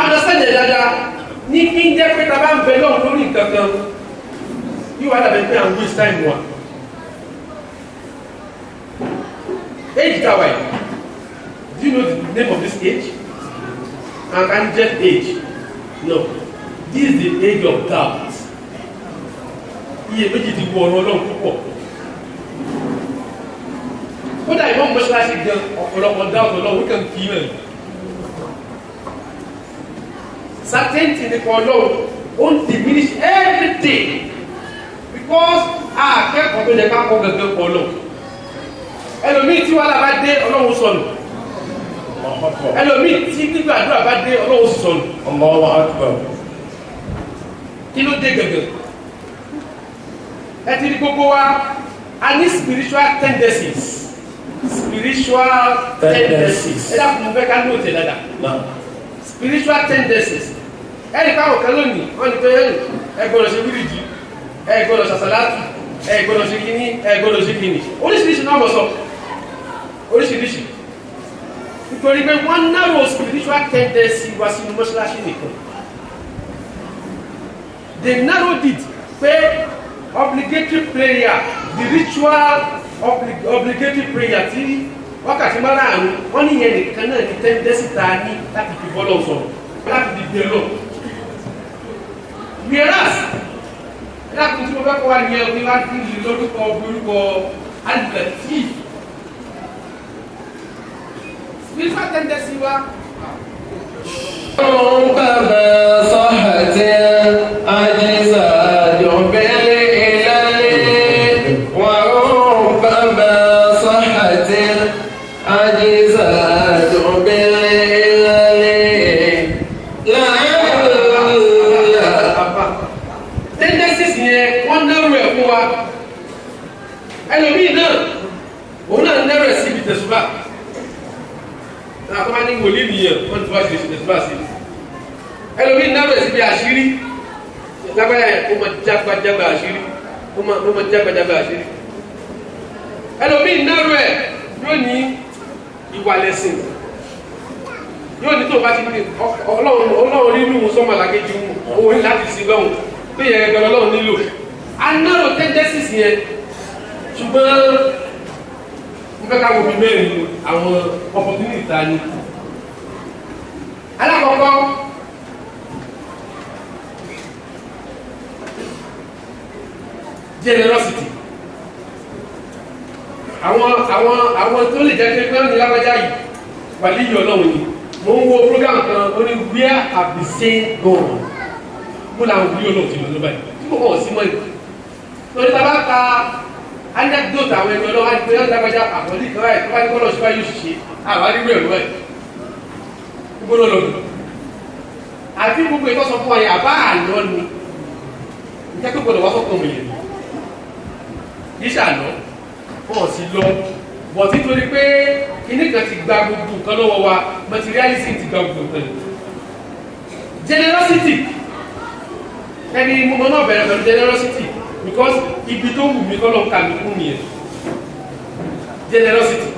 understand ẹ̀ dáadáa ní kí n jẹ́ pé ta bá ń bẹ lọ́wọ́ lórí nǹkan kan yóò wá dàbí pé à ń waste time wa. Age that way. Do you know the name of this age? And just age. No. This is the age of doubt. Iye méjì ti wọ ọ̀rọ̀ Ọlọ́run púpọ̀. Kódà ìmọ̀ mọ́ṣáláṣí gan ọ̀pọ̀lọpọ̀ doubt Ọlọ́run wíkàn kì í rẹ̀. Certainty nípa Ọlọ́run won't diminish every day because akẹ́kọ̀ọ́ tó yẹ ká kọ́ gẹ́gẹ́ pọ̀ Ọlọ́run. Ẹlòmíì tí wàhálà bá dé Ọlọ́run sọnù. Ẹlòmíì tí gbígbàdúrà bá dé Ọlọ́run sọnù. Allahu Akbar. Kí ló dé gẹ́gẹ́? Ẹ ti di gbogbo wa a ní spiritual tendencies. Spiritual tendencies. Ẹ dákun mo fẹ́ ká ní òtẹ̀ dáadáa. Spiritual tendencies. Ẹ ní káwọn kan lónìí wọ́n ní pé ẹ gbọ́dọ̀ ṣe wíìrìjì, ẹ gbọ́dọ̀ ṣàṣàlátù, ẹ gbọ́dọ̀ ṣe kíní, ẹ gbọ́dọ̀ ṣe kíní. Oríṣiríṣi náà mọ̀ sọ. Oríṣiríṣi. Nítorí pé wọ́n narrow spiritual tendency wá sínú mọ́ṣáláṣí nìkan. They narrowed it pé obligatory prayer, the ritual obligatory prayer tí wákàtí márùn-ún wọ́n ní ìyẹn nìkan náà ní tendency tá a ní láti fi bọ́lọ̀ sọ̀rọ̀ láti fi dé lọ. Whereas láti tí mo fẹ́ kọ́ wa ní ẹ̀rọ ní wá ní lórúkọ alìlẹ̀tì. Spiritual tendency wa. ربما صحت الأجساد بالإلل وربما صحت الأجساد بالإلل. Tendencies yẹn wọ́n nẹ́rù ẹ̀ fún wa. Ẹlòmíì náà òun náà nẹ́rù ẹ̀ síbi tẹ̀sùbà. Àkọ́má ní wòlíì nìyẹn wọ́n ti wá sí tẹ̀sùbà sí. Ẹlòmíì nẹ́rù ẹ̀ síbi àṣírí. Lágbáyà yẹn kó máa jágbájágbá àṣírí. Kó máa jágbájágbá àṣírí. Ẹlòmíì nẹ́rù ẹ̀ yóò ní ìwà lẹ́sìn. Yóò ní tó bá ti ní Ọlọ́run nínú sọ́mọ̀lákejì òun ní láti sí lọ́hùn. Tó yẹ ẹgbẹ́ Ọlọ́run nílò. A narrow tendencies yẹn ṣùgbọ́n mo fẹ́ ká wo bí mẹ́rin àwọn opportunity ta ni. Alákọ̀ọ́kọ́ generosity. Àwọn tó lè jẹ́ pé ní lágbájá yìí wà líyìí Ọlọ́run ni. Mo ń wo program kan ó ní where have the saints gone? Mo làwọn wúlò Ọlọ́run ti lọ lọ́ba yìí. Tí mo kọ̀ sí mọ́ ìlú. Torí ta bá ka anecdote àwọn ẹni Ọlọ́run àti pé yọ́n lágbájá àkọlé kan báyìí tó bá ní kọ́lọ́ sí báyìí yóò ṣe àwọn arígbó ẹ̀rọ báyìí. Gbogbo lọ́dún. Àti gbogbo ìtọ́sọ fún ọyà àbá àlọ́ ni. Ìjẹ́ pé gbọdọ̀ wá sọ́kàn mi yẹn. Yìí ṣàlọ́, wọ́n sì lọ. Bọ̀ títorí pé kíní kan ti gba gbogbo nǹkan lọ́wọ́ wa, materialism ti gba gbogbo nǹkan. Generosity. Ẹni mo náà bẹ̀rẹ̀ pẹ̀lú generosity because ibi tó wù mí kọ́ ló ń ka mi fún mi yẹn. Generosity.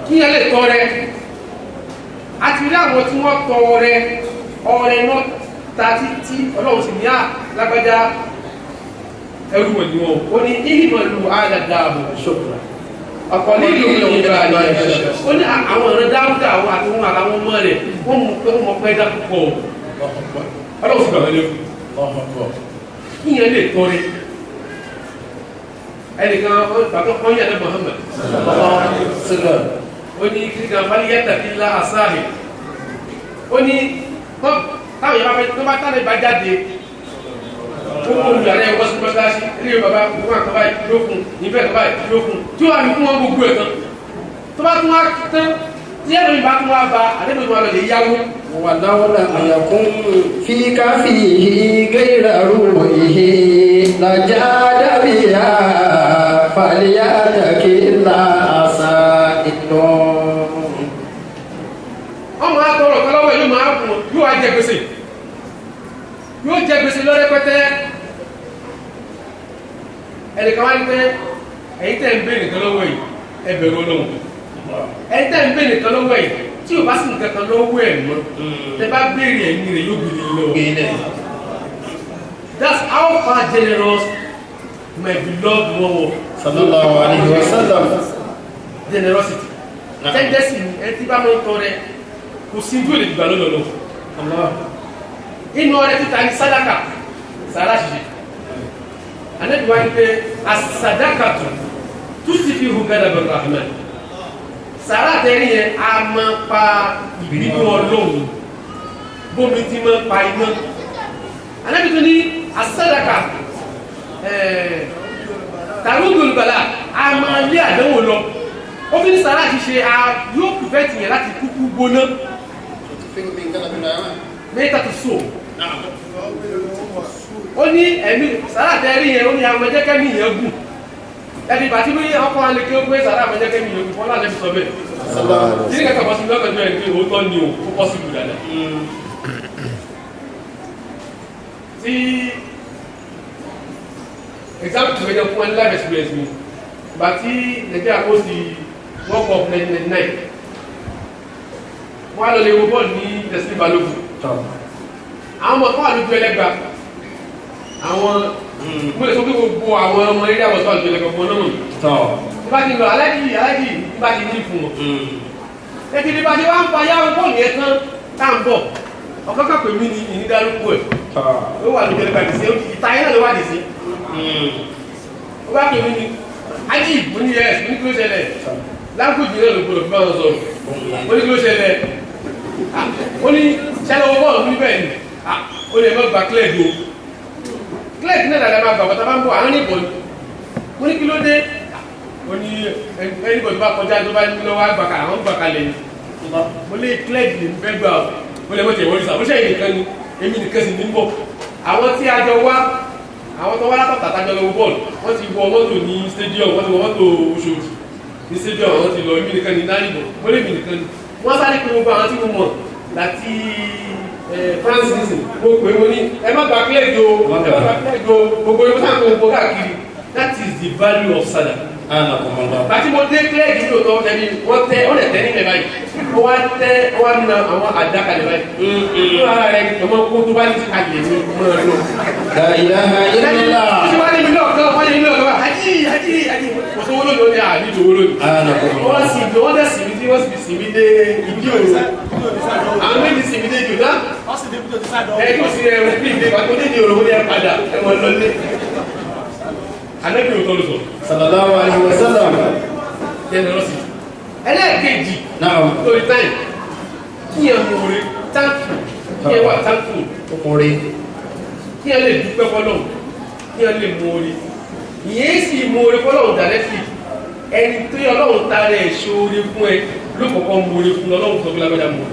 kí yẹn lè tọrẹ àti rí àwọn tí wọ́n tọrẹ ọrẹ náà ta títí ọlọ́run sì ní lágbájá ẹrú wọ̀nyí wọn ó ní ìmọ̀lú àdàdàbò ṣòkòrò ọ̀pọ̀ nílùú ìjọba àdìyẹ ó ní àwọn ọ̀rẹ́ dáúdà àwọn àtúnwò àtàwọn ọmọ rẹ̀ wọ́n mọ̀ pẹ́ dá púpọ̀ ọlọ́run sì gbàgbé lẹ́kọ̀ọ́ kí yẹn lè tọrẹ ẹnìkan bàtọ́ kọ́ yẹn lẹ́ Muhammad ó ní kíríkan fáliyẹ́tà kí lá àsáàhì ó ní táwọn yẹn bá fẹ́ tó bá tálẹ̀ bá jáde ó kó olùdarí ẹ̀kọ́ sí mọ́sálásí ilé bàbá fún àkọ́bá ìlókun ìfẹ́ àkọ́bá ìlókun tí ó wà ní fún wọn gbogbo ẹ̀ tán tó bá tún wá tán tí ẹ̀rọ ìbá tún wá ba àdébò tó wà lọ lè yáwó. wà láwọlá àyàkún fi káfí gẹ́rà rúbọ̀ ìhè làjá dábìyà fàlíyà dàkí ńlá àṣà ìlọ. ọmọ akọrọ kan lọ́wọ́ yóò máa kùn yóò wá jẹ gbèsè yóò jẹ gbèsè lọ́rẹ́pẹ́tẹ́ ẹnìkan wá ní pé ẹ̀yin tẹ́ ń bèèrè kan lọ́wọ́ yìí ẹ bẹ̀rù Ọlọ́run ẹ̀yin tẹ́ ń bèèrè kan lọ́wọ́ yìí tí o bá sì nǹkan kan lọ́wọ́ ẹ̀ mọ́ tẹ bá bèèrè ẹ̀yìn rẹ̀ yóò bìrì lọ́wọ́. That's how far generous my beloved Muhammad sallallahu alaihi wasallam. Generosity tẹ́ndẹ́sì ẹ tí bá mọ́ ń tọrẹ kò sí ojú èdè ìgbà lọ́lọ́lọ́ inú ọrẹ títa ní sádàkà sàrà ṣiṣẹ́ anẹ́bíwá ní pé àsàdákà tó sì fi hù gádà bẹ̀rẹ̀ ahmed sàrà tẹ́rí yẹn a máa pa ìbínú Ọlọ́run bómi tí máa pa iná anẹ́bí tó ní àsàdákà tàrúgbò olùgbàlà a máa lé àdánwò lọ ó fi ní sàrà ṣiṣẹ́ a yóò pùfẹ́ tìyẹn láti kúkú gbóná mẹ́ta tó so ó ní ẹ̀mí sàrà tẹ́rí yẹn ó ní àwọn ẹjẹ́kẹ́mí yẹn gùn ẹbí bàtí bí ọkọ̀ alẹ́ kí ó pé sàrà àwọn ẹjẹ́kẹ́mí yẹn gùn fọ́nà lẹ́bí sọ bẹ́ẹ̀ kí ní kẹta pọ̀sí lọ́kọ̀ọ́jọ́ ẹ̀ pé òótọ́ ni ó pọ́sí gùn dáadáa tí example tó fẹ́ fún ẹni life experience mi bàtí Nàìjíríà kó sí World Cup 1999 wọ́n á lọ lè wo bọ́ọ̀lù ní tẹ̀sí balógun àwọn ọmọ kan wà lójú ẹlẹ́gbà àwọn mo lè sọ pé gbogbo àwọn ọmọ eré àwọn tó wà lójú ẹlẹ́gbà fún ọ náà tí bá ti lọ alájì bá ti ní fún wọn ẹtì ní bá ti wá ń fa yáwó bọ́ọ̀lù yẹn tán tá à ń bọ̀ ọ̀kan kan pè mí ní ìnídàlúkú ẹ̀ ó wà lójú ẹlẹ́gbà dì sí ìta yẹn náà ló wà dì sí ó bá pè mí ní ají mo ní yẹs mo ní kí ló ṣẹlẹ̀ láńkòjì náà ló gbọdọ̀ fi bá wọn sọ̀rọ̀ mo ní kí ló ṣẹlẹ̀ ó ní ṣẹlẹ̀ owó bọ́ọ̀lù níbẹ̀ ni ó lè mọ́ gba clegg o clegg náà dàda máa gbà bọ́tà bá ń bọ̀ àwọn níbọ̀ mo ní kí ló dé ó ní ẹnìbọ̀ tó bá kọjá tó bá ní lọ́wọ́ àgbàkà àwọn gbàkà lẹ̀ ni mo lé clegg lè fẹ́ gbà ó lè mọ́ tẹ̀ wọ́n sà ó ṣẹ̀yìn nìkan ni èmi nìkan sì ní bọ̀ àwọn tí a jọ wá àwọn tó wá látọ̀ tàtàjọ lọ́wọ́ bọ́ọ̀lù wọ́n ti wọ mọ́tò ní stadium wọ́n ti wọ mọ́tò Òṣòdì ní stadium wọ́n ti lọ èmi nìkan ní náírà mo lé mi nìkan ni wọ́n sáré pé gbogbo àwọn tí mo mọ̀ láti Francis mo pè mo ní ẹ má gba clegg o gbogbo ẹgbẹ́ sáà tó gbogbo káàkiri that is the value of sada. bàtí mo dé clegg ní òótọ́ ẹni wọ́n tẹ́ ọ́ lẹ̀ tẹ́ nílẹ̀ báyìí wọ́n tẹ́ wọ́n na àwọn àdákalẹ̀ báyìí fún ara rẹ̀ ọmọ kó tó bá ní kalẹ̀ ní ọmọ rẹ̀ lọ. ilaha illallah. wọ́n ní mílíọ̀nù kan wọ́n ní mílíọ̀nù kan àjí kò sówó lónìí ó ní àbí ìdòwó lónìí. wọ́n sì bí wọ́n dẹ̀ sì mí tí wọ́n sì sì mí dé ìdí òru àwọn méjì sì mí dé ìdí òru náà ẹ̀ẹ́dì òsì rẹ̀ wọ́n fi ìdè pàtó dé ìdí òru ó ní ẹ̀ padà ẹ̀wọ̀n lọ́lé. Ànábì òótọ́ ló sọ. sallallahu alaihi wasallam. Generosity. Ẹlẹ́ẹ̀kejì lórí táyì kí ẹ mú orí táǹkì kí ẹ wà táǹkì orí kí ẹ lè dúpẹ́ fọ́lọ́run kí ẹ lè mú orí ìyẹn sì mú orí fọ́lọ́run dàrẹ́tì ẹni tó yẹ Ọlọ́run ta rẹ̀ ṣe orí fún ẹ ló kọ̀kọ́ mú orí fún Ọlọ́run sọ fún lágbàdá mú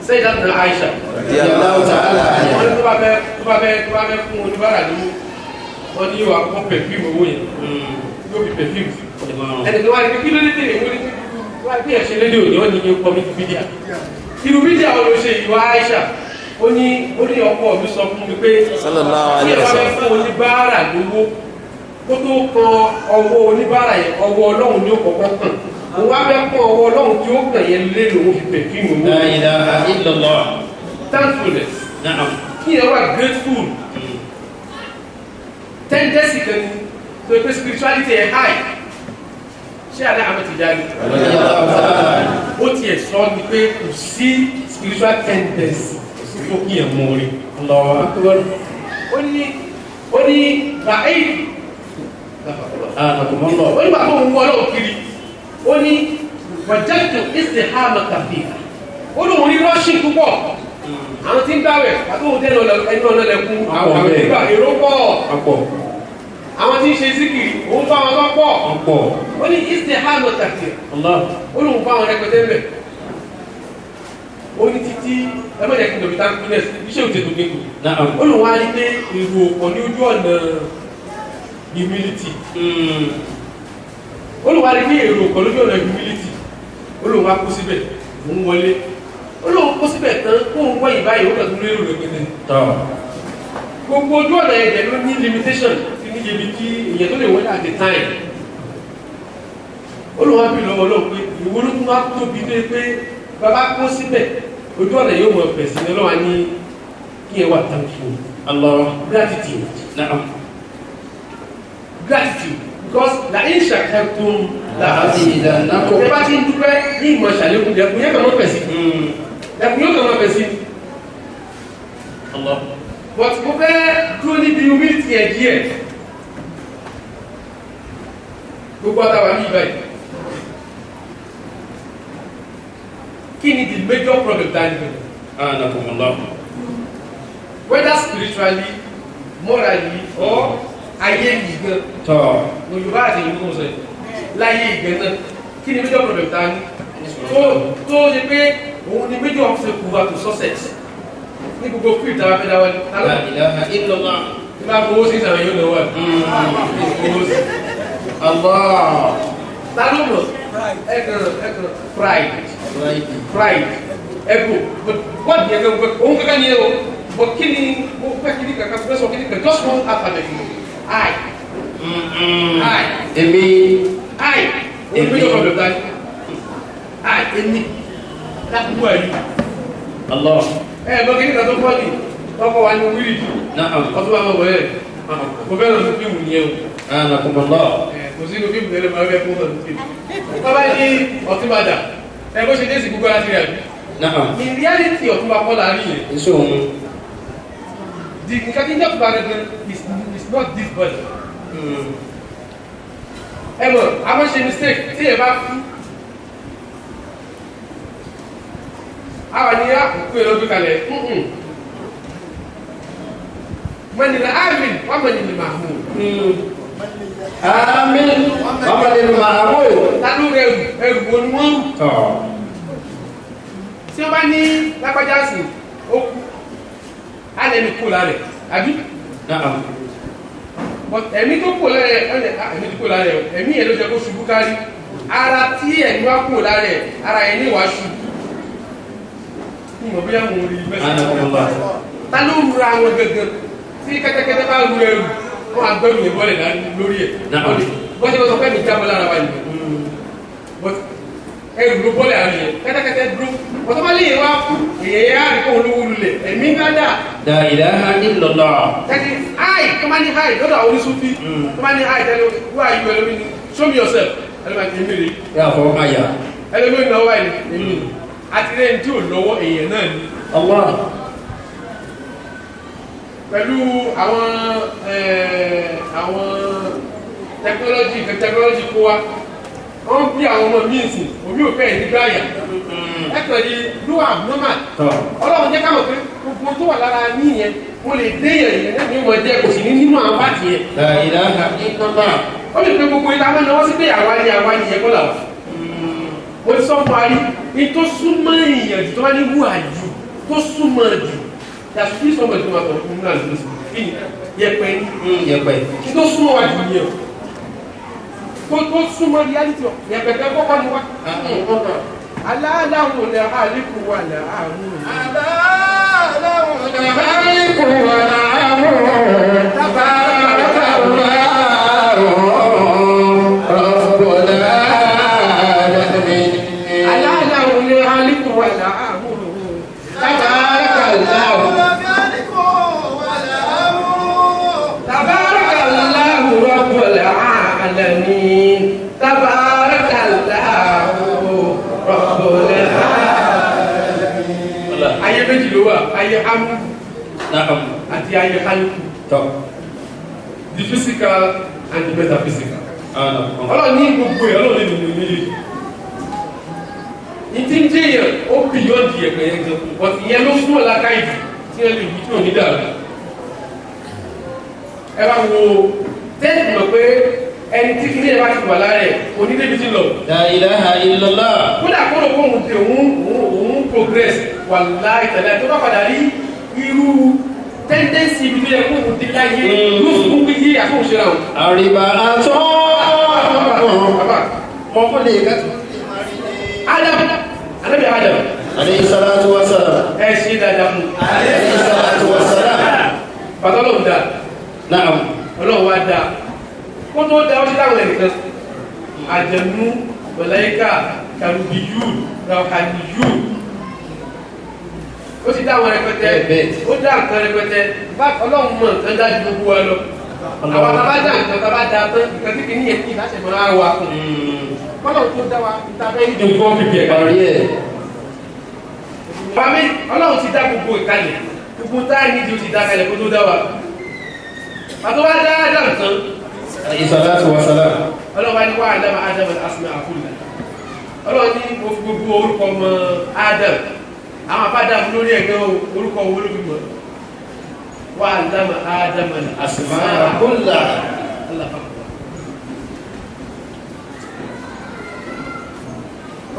sẹ́yìn láti na Aisha wọ́n ní tó bá fẹ́ fún oníbàárà lówó wọ́n ní yóò wá pẹ̀fíìmù owó yẹn yóò fi pẹ̀fíìmù ẹni tó wá ní kí ló dé tèrè wọ́n ní wá bí ẹ̀ṣẹ̀ lédè òní wọ́n ní ní pọ̀ mítí bídíà irú bídíà wọn ló ṣe ìwà Aisha ó ní ọkọ mi sọ fún mi pé sallallahu kí alaihi ẹ bá fẹ́ wasallam. fún oníbàárà lówó kó tó kan ọwọ́ oníbàárà yẹn ọwọ́ ọlọ́run ni ó kọ́kọ́ kàn òun wá fẹ́ kọ́ ọwọ́ ọlọ́run tí ó kàn yẹn lé lòun fi pẹ̀fíìmù mú. La ilaha illallah. thankfulness. Na'am. kí yẹn wà grateful. tendency kan ni tó pé spirituality ẹ̀ high ṣé àdá àmọ́ ti jáde. ó tiẹ̀ sọ ni pé kò sí spiritual tendency tó kí ẹ̀ mú orí. ó ní bàáyì. ó ní bàbá òun wọlé òkiri. ó ní wàjáde ìsìnkámà kàfíà. ó lóun ní rushing púpọ̀. àwọn tí ń gbàwẹ̀ àti òun tẹ́lẹ̀ ẹni ọ̀nà lẹ́kún àwọn ìgbà èrò pọ̀. àwọn tí ń ṣe síkìrì òun bá wọn lọ́pọ̀. ó ní ìsìnkámà kàfíà. ó lóun bá wọn rẹpẹtẹ ń bẹ̀. ó ní títí ẹmọ́jẹ̀ kí n dọ̀bí thankfulness iṣẹ́ òtẹ́ tó dínkù. ó lóun wá rí pé èrò ọ̀pọ̀ ní ojú ọ̀nà humility. ó lóun wá rí pé èrò ọ̀pọ̀ lójú ọ̀nà humility. ó lóun wá kó síbẹ̀ òun wọlé. ó lóun kó síbẹ̀ tán kó ń wọ́ ìbáyìí ó kàn tún lérò rẹpẹtẹ. gbogbo ojú ọ̀nà ẹ̀jẹ̀ ló ní limitation ti ní ibi tí ìyẹn tó lè wọlé at the time. ó lóun wá bí lọ́wọ́ lọ́wọ́ pé ìwọ ló tún wá tóbi dé pé bàbá kó síbẹ̀ ojú ọ̀nà yóò mọ̀ ẹ̀fẹ̀ sí ní ọlọ́wà ní kí ẹ wà thankful. Allah. Gratitude. Na'am. Gratitude because la in shakartum la azidannakum. ẹ bá ti ń dúpẹ́ ní ìmọ̀ ṣàlékún lẹ́kùn yẹn kàn mọ́ fẹ̀ sí. lẹ́kùn yóò kàn mọ́ fẹ̀ sí. Allah. but mo fẹ́ dúró níbi humility ẹ̀ díẹ̀. gbogbo àtàwà ní ìbáyìí. Kí ni the major problem that you whether spiritually, morally, or ayé ìgbẹ́ Yorùbá àti ìlú sọ láyé ìgbẹ́ náà kí ni major problem that you tó ṣe pé òun ni major obstacle wa to success ní gbogbo fíìlì tàwa fẹ́ dáwọ́ ìlọ́lá tí bá fowó sí ìsàmì yóò lọ́wọ́ Allah ta ló mọ̀ pride ego but what the ego òun kankan ni o but kí ni mo fẹ́ kí ni kankan fẹ́ sọ kí ni kankan just one alphabet I èmi èmi yóò fọdọ̀ dání èmi lákòókò ẹ̀yìn Allah mọ kí ni kan tó fọ́ ni ọkọ̀ wa ni wíìlì ọtún wa mọ̀ wọ̀nyẹn mo fẹ́ lọ sí fíìmù yẹn o kò sínú fíìmù tẹ́lẹ̀ máa fẹ́ fún ọ̀dọ̀ fíìmù bàbá ní Ọ̀túnbàdàn bó ṣe dé sí gbogbo láti rí àbí. in reality Ọ̀túnba kọ́ la rí yẹn. èso òun. the nǹkan tí ń jẹ́ Ọ̀túnba gangan is not this body. ẹ mọ̀ àwọn ṣe mistake tí ẹ bá kú. àwọn ni àkókò èrò gbé kalẹ̀ mọ̀nìlá àmín wọ́n mọ̀nìlá màmú. Amin. Apa dia rumah aku? Lalu ẹrù wo ni wọ́n rù. Tí wọ́n bá ní lápájá sí ó kú, á lẹ́nu kó lára rẹ̀, àbí? Ẹ̀mí tó kó lára rẹ̀, ẹ̀mí tó kó lára rẹ̀, ẹ̀mí yẹn ló jẹ́ kó ṣubú kárí. Ara tí ẹ̀mí wá kó lára rẹ̀, ara yẹn ní ìwà ṣubú. Ní ìmọ̀ bóyá mo rí mẹ́sàn-án. Ta ló ń ra àwọn gẹ́gẹ́ tí kẹ́tẹ́kẹ́tẹ́ bá rú ẹrù? Wọ́n á gbẹ́rù yẹn bọ́lẹ̀ lórí ẹ̀. Bọ́n ṣe sọ pé mi jábọ́ lára wa yìí. Ẹrù ló bọ́lẹ̀ àárín yẹn. Kẹ́tẹ́kẹ́tẹ́ dúró. Wọ́n tó bá léyìn wá kú. Èyẹ á rí kó olówó lulẹ̀. Ẹ̀mí ń dá. La ilaha illallah. Tẹ́tí háì tó máa ní háì lọ́dọ̀ àwọn oníṣúfí. Tó máa ní háì tẹ́lẹ̀ wá ìlú ẹlòmí ni. Show me yourself. Ẹlòmí ti mí rè. Yà fọ́ àyà. Ẹlòmí ń lọ́wọ́ ẹ̀ ní. Àti lẹ́yìn tí ò lọ́wọ́ èèyàn náà ni. Allah. Pẹ̀lú àwọn technology kó wa wọ́n bí àwọn ọmọ míì sí omi ò fẹ́ ìdígbà àyà ẹ̀kọ́ yìí ló wà normal Ọlọ́run jẹ́ káwọn pé gbogbo tó wà lára ní ìyẹn wọ́n lè dé yẹn ní ìwọ̀n jẹ́ kò sí ní nínú àwọn báàtì yẹn. La ilaha illallah. ó lè pe gbogbo ìlànà náà sí pé àwa ni yẹn kọ́ làwọn. mo ti sọ fún ari ní tó súnmọ́ ìyẹn tó wá ní wúwà jù tó súnmọ́ jù yàtọ̀ kí sọ́mọ̀ tó máa tọ̀ fún náà lóṣù kí ni yẹpẹ kí tó súnmọ́ wá jù yẹn tó súnmọ́ reality ọ̀ yẹpẹ̀kẹ́ kọ́kọ́ ni wá. aláàláhùn lè hàlíkù wà láàrùn. aláàláhùn lè hàlíkù wà láàrùn. tabaraka Allahu alamin tabarakallahu rabbul alamin. Ayé méjì ló wà, ayé amú àti ayé kálukú. The physical and the metaphysical. Ọlọ́run ní gbogbo ẹ̀ ọlọ́run ní méjì. Ìdí ń jẹ́yàn ó beyond the ẹ̀pẹ̀ yẹn gan, but ìyẹn ló fún ọ̀la káyìí tí wọ́n lè wí tí ò ní dàrú. Ẹ bá wo tẹ́lẹ̀ mọ̀ pé ẹni tí kìíní ẹ̀ bá ti wà lára ẹ̀ onídébi ti lọ. La ilaha illallah. Kódà kó ló fóun tẹ òun progress wà láì tẹ̀lé tó bá padà rí irú tẹ́ndẹ́nsì ibi tó yẹ kó òun ti láyé yóò fún pé yé àkóhùnṣe ra òun. Àríbá àtọ́. Ọkọ lè gẹ́ Adam, Anabi Adam. Alayhi salatu wa salam. Ẹ ṣe dáadáa fún. Alayhi salatu wa salam. Bàtà Ọlọ́run dá. Na'am. Ọlọ́run wá dá. Kó tó dá ó ti dáhùn ẹnìkan. Àjẹnú, màláíkà, kàrùbíyù, ràwàníyù. Ó ti dáhùn rẹpẹtẹ. Ó dá nǹkan rẹpẹtẹ. Bá Ọlọ́run mọ̀ nǹkan dájú gbogbo wa lọ. Àwọn tábà dá nǹkan tábà dá tán, nǹkan tí kìíní yẹn kí láṣẹ máa wà fún. Ọlọ́run tó dá wa ìtàbẹ́ ìdìbò fún fífi ẹ̀ka Parí ẹ̀. Fami Ọlọ́run ti dá gbogbo ìkàlẹ̀ gbogbo táà ní ìdí ó ti dá kalẹ̀ kó tó dá wa. Pàtó wá dá Adam tán. Alayhi salatu wa salam. Ọlọ́run wá ní wá Adam Adam asma àkúlẹ̀. Ọlọ́run ní gbogbo orúkọ ọmọ Adam. Àwọn àbádá lórí ẹ̀gbẹ́ orúkọ owó ló fi mọ̀. Wá Adam Adam asma Àkúlà.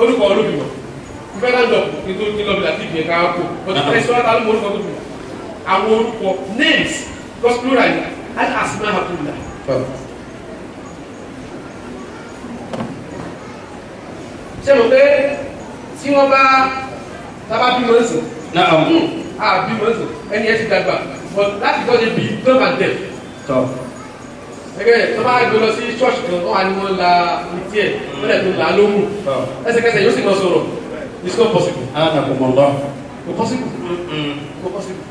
orúkọ olóbìmọ̀ fẹ́ràndọ̀ nítorí lọ́bìlà tí ìgbẹ̀ ká kó but ẹ̀ṣọ́ àtàlù orúkọ tó bìmọ̀ àwọn orúkọ names because plural ni and asma hakula ṣe mọ̀ pé tí wọ́n bá tábà bímọ ẹ̀sìn bímọ ẹ̀sìn ẹni ẹ̀ ti dàgbà but láti tọ́ ṣe bí birth and death ẹgbẹ́ tó bá gbé lọ sí ṣọ́ọ̀ṣì kan wọ́n wà ní wọ́n la ìtí ẹ̀ wọ́n lẹ̀ tó là á lóhùn ẹsẹ̀kẹsẹ̀ yóò sì mọ sọ̀rọ̀ it's not possible. No possible. No possible.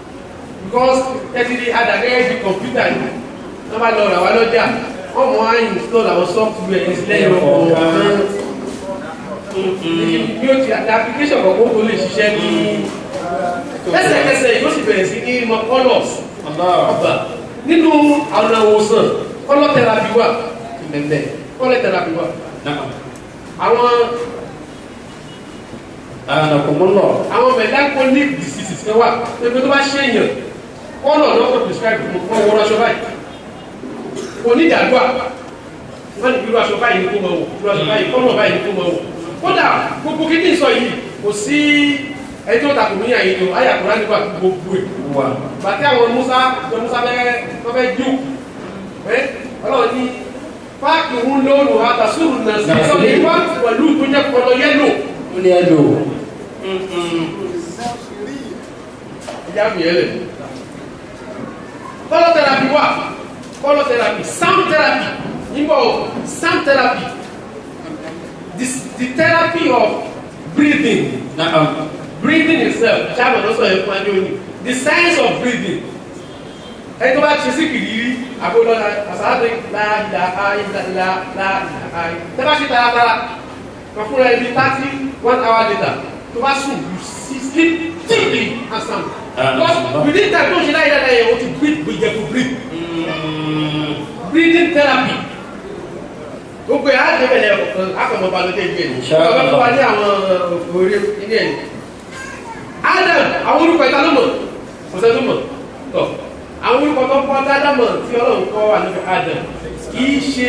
Because ẹtìrí adàgẹ́gẹ́ di kọ̀mpútà yìí wọ́n bá lọ rà wá lọ́jà wọ́n mọ̀ á install àwọn software yẹn sílẹ̀ yẹn ọkọ̀ bí ó ti application kọ̀ọ̀kan tó lè ṣiṣẹ́ ní ẹsẹ̀kẹsẹ̀ yóò sì bẹ̀rẹ̀ sí ní mọ colours ọgbà nínú àwọn ìwòsàn color therapy wà ìbẹ̀bẹ̀ color therapy wà àwọn melancholic diseases kan wà pé tó bá ṣe èèyàn color náà kò prescribe fún ọwọ́ aṣọ báyìí onídàádúà wọ́n ní irú aṣọ báyìí ní kó mọ̀ wò irú aṣọ báyìí color báyìí ní kó mọ̀ wò kódà gbogbo kí ní sọ yìí kò sí ẹni tó takò ní àyè tó ayàkùnrin nípa gbogbo ẹ̀ bàtí àwọn Musa bẹ́ẹ̀ jù ọlọ́run ní páàkì òun lóòrùn àtàsùrù náà sí ọ̀sán ìwá pẹ̀lú tó jẹ́ pọlọ yẹ́lò ó ní ẹlò ìyá mi ẹlẹ̀ color therapy wà color therapy sound therapy nígbà sound therapy the therapy of breathing breathing itself ṣáàbọ̀ lọ́sọ̀ ẹ̀fún adé òní the science of breathing ẹni tó bá ṣe sí kìrìírí àbólọ́lá àsáàtì láàdá àìdá tẹ́bá ṣe tààtàrà kan fúnra ẹbí 31 hour later tó bá sùn you sleep deeply and sound because within that tó ṣe láìdá yẹn o ti breathe to breathe breathing therapy gbogbo ẹ̀ á débẹ̀lẹ̀ ọ̀kan akọ̀mọ̀ba ló dé ìgbẹ́ ni ọ̀gá tó wà ní àwọn orí ilé ẹ̀ Adam àwọn orúkọ ìta ló mọ̀ ọ̀sẹ̀ ló mọ̀ tọ̀ àwọn orúkọ tó kọ́ dádámọ̀ tí Ọlọ́run kọ́ wà nípa Adam kìí ṣe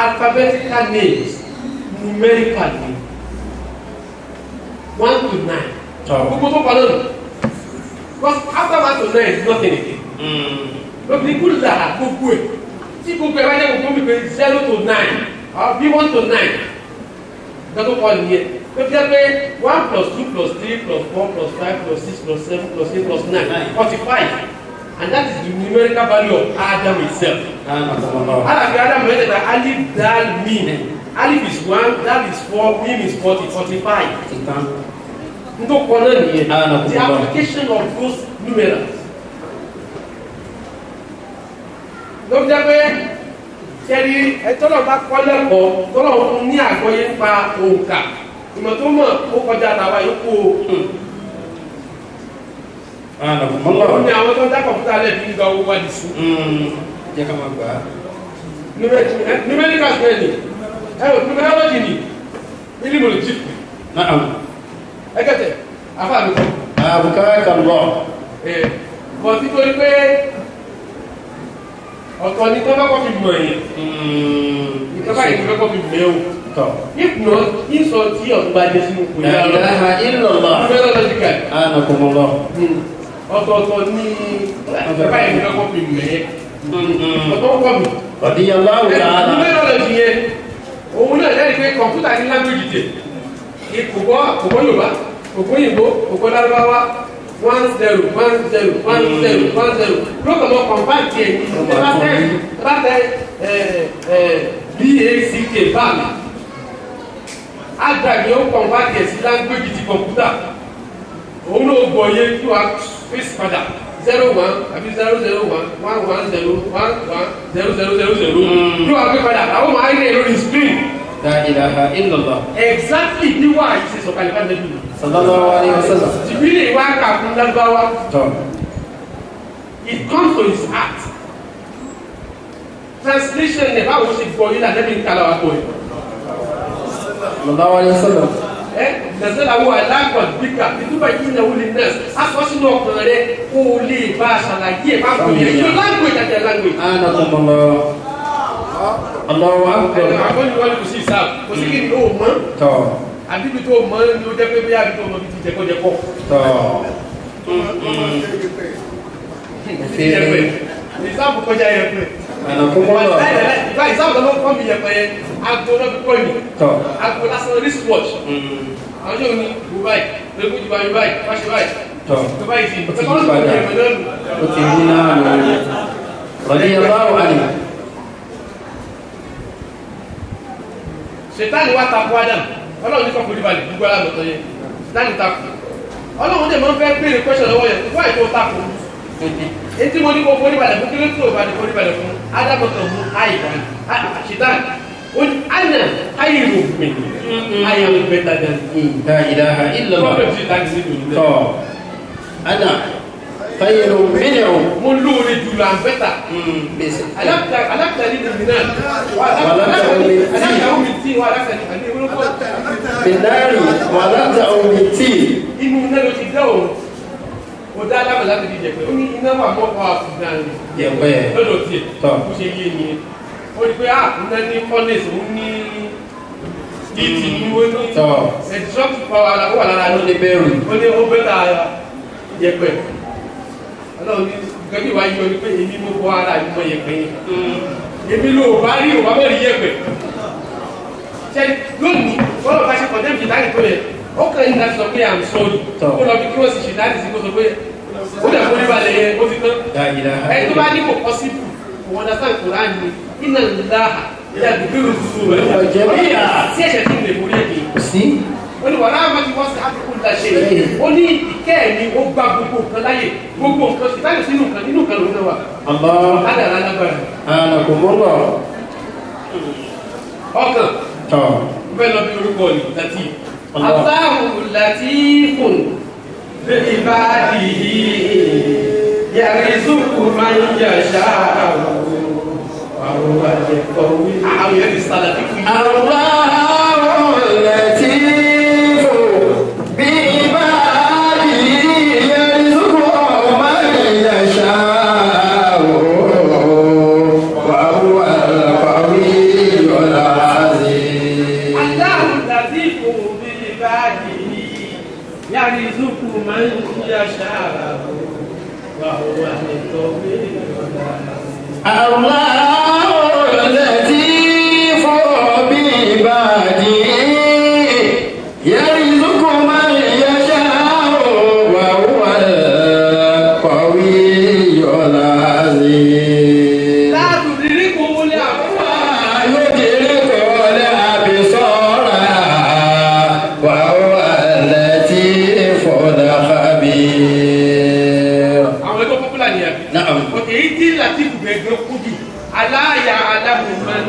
alphabetical names numerical names 1 to 9 gbogbo tó kọ́ lónìí because after 1 to 9 is nothing again lóbi ní kúrò dáa gbogbo ẹ̀ tí gbogbo ẹ̀ wá jẹ́ gbogbo mi pé 0 to 9 bí 1 to 9 gbogbo kọ́ nìyẹn tó fi jẹ́ pé 1 plus 2 plus 3 plus 4 plus 5 plus 6 plus 7 plus 8 plus 9 45. And that is the numerical value of Adam itself. Adam meant that Alif, Dal, Mim. Alif is 1, Dal is 4, Mim is 40, 45. The application of those numerals. Donc, ṣẹ́rí ẹ̀tọ́lọ̀ bá kọ́ lẹ́kọ̀ọ́ tọ́lọ̀ fún ní àgbọ́yé nípa òǹkà ìmọ̀ tó mọ̀ ó kọjá àtàwà yòókù o. ó ní àwọn tó ń dá kọ̀ǹpútà lẹ́bi ń gba owó wádìí sí. jẹ́ ká máa gbà á. numerical spelling numerology ni mílíọ̀nù lè jí. ẹgẹ́tẹ̀ afáàlú kan. àbùkárẹ́ kan lọ. bọ̀ títorí pé ọ̀tọ̀ ni tó bá kọ́ fi mọ̀ yẹn ìjọba yìí tó bá kọ́ fi mọ̀ yẹn o ìpùnà ìsọ tí ọ̀tún bá jẹ́ sínú kò yára lọ numerological ọ̀tọ̀ọ̀tọ̀ ní ìjọba yìí tó kọ́ fi mọ̀ yẹn ọ̀tọ̀ kọ́ mi radiyallahu ta'ala. numerology yẹn òun náà lẹ́yìn pé kọ̀mpútà ní language tẹ̀ kò gbọ́ Yorùbá kò gbọ́ Òyìnbó kò gbọ́ Lárúbáwá 10 10 10 10 10 lókè lọ kọ̀ǹpáǹtì ẹ̀ ní látẹ̀ BACK báàmì àgbàgbé ó kọ̀ǹpáǹtì ẹ̀ sí láńgbéjì ti kọ̀ǹpútà òun ló gbọ́ yé kí wàá fèsì padà 01 àbí 001 110 11 0000 kí wàá gbé padà àwọn máa ń rìn lórí screen. La ilaha illallah. Exactly bí wàá yìí ṣe sọ̀kalẹ̀ bá dẹ́bi. Sallallahu alaihi wasallam. Jìbìlì wá kà fún Lárúbáwá. It comes to his heart. Translation ẹ̀ báwo ṣe gbọ́ yìí làdẹ́bi ń kala wa gbọ́ yìí. Sallallahu alaihi wasallam. Nàzẹ́lá wo aláàgbọ̀ bíkà ìdúbà yìí náà wọlé nọ́ọ̀sì. Aṣọ sínú ọkùnrin rẹ̀ kó o lè bá a ṣàlàyé ẹ̀ bá a kò yẹ kí o language àti language. Anakumullah. Allahu akbar. Àwọn ìwọ́n kò sí sáà kò sí kí ni o mọ̀. Àbíbi tó mọ̀ ní o jẹ́ pé bí àbí tó mọ̀ bí ti jẹ́kọ́jẹ́kọ́. Ìsáàbù kọjá yẹ pé. Ìsáàbù lọ́wọ́ kọ́ mi yẹ pé agbo náà fi kọ́ mi. Agbo lásán wristwatch. Àwọn yóò ní ìbò báyìí, lóògùn ìjọba yóò báyìí, wá ṣe báyìí. Tó báyìí sí, ọ̀sẹ̀ kọ́ ló ń yẹ pé lọ́nu. Ó ti rí náà lórí. Radiyallahu anhu. Ṣètánì wá takò Adam Ọlọ́run ní kọ́kùnrin balẹ̀ gbogbo aláàbọ̀tọ̀ yẹn Ṣètánì takò Ọlọ́run dẹ̀ máa ń fẹ́ béèrè question lọ́wọ́ yẹn fún àìtó takò etí mo ní kó forí balẹ̀ fún kílódé tó balẹ̀ forí balẹ̀ fún adábọ̀tọ̀ mú àìbá Ṣètánì ó ní àná àìrò mi àyàwó bẹ́tà dàn La ilaha illallah. problem Ṣètánì sí ìlú Tọ́ ana khayru minhu. mo lóore jùlọ à ń bẹ́tà alákùtàlí nìyí náà alákùtàlí mi tí wà alákùtàlí àti ìwúlọ́pọ̀ Binari wàlátà omi tí. inú iná ló ti dá òun ó dá alábà láti di jẹ̀pẹ̀ ó ní iná wà mọ́ ọ́ àfùdá ni Yẹ̀pẹ̀. lọ́dọ̀ tiẹ̀ Tọ́. ó ṣe yé ni ó rí pé iná ní fọ́nẹ̀sì ó ní ìtì ní ó ní Tọ́. ẹ̀dísọ́ọ̀tì pàwọ́ wà lára Ó ní bẹ̀rù. ó ní ó bẹ́ta jẹ̀pẹ̀ ọlọ́run ní gẹ́gẹ́ wá yọ ní pé èmi mo bọ́ ara mi mọ yẹ̀pẹ̀ yẹn èmi ló bá rí òbá mẹ́rin yẹ̀pẹ̀ ṣe lónìí wọ́n lọ bá ṣe kọ̀dẹ́mù ṣìdáàdì tó yẹ ó kàn ní láti sọ pé à ń sọ́ọ̀dù ó lọ bí kí wọ́n sì ṣìdáàdì sí kó sọ pé ó dẹ̀ fún níbalẹ̀ yẹn ó ti tán La ilaha ẹni tó bá ní kò pọ́sibù òun ọ̀dásán Kùránì ní iná láhà ìyá dùgbìrì tuntun rẹ̀ sí ẹ̀ṣẹ̀ tí mo lè mórí ẹ̀mí sí. ó ní wàrà àmọ́ tí wọ́n sì àbíkú ńlá ṣe ó ní ìkẹ́ ẹ̀mí ó gba gbogbo nǹkan láyè gbogbo nǹkan sì táyọ̀ sínú nǹkan nínú nǹkan lòun náà wà Allah. ládàá lágbára Anakumullah. ọkàn Tọ́. bẹ́ẹ̀ lọ bí orúkọ ní láti Allah. Allahu latifun bi ibadihi yarzuqu man yasha'u wa huwa al-qawiyyu àwọn yẹn ti sálà bí fún yìí. Allahu latifu bi ibadihi yarzuqu man yasha'u wa huwa al-qawiyyul azim. Allahu latifun bi ibadihi yarzuqu man yasha'u wa huwa al-qawiyyul azim. Allahu latifu bi ibadihi yarzuqu man yasha'u wa huwa al-qawiyyul azim. La tudrikuhu al-absar Yudrikul absara wa huwa al-latiful khabir. àwọn ẹgbẹ́ pọ́pùlà ni àbí. Na'am. òkè yìí tí Latifu gbẹ̀gbẹ̀ kú jù aláya alámùmán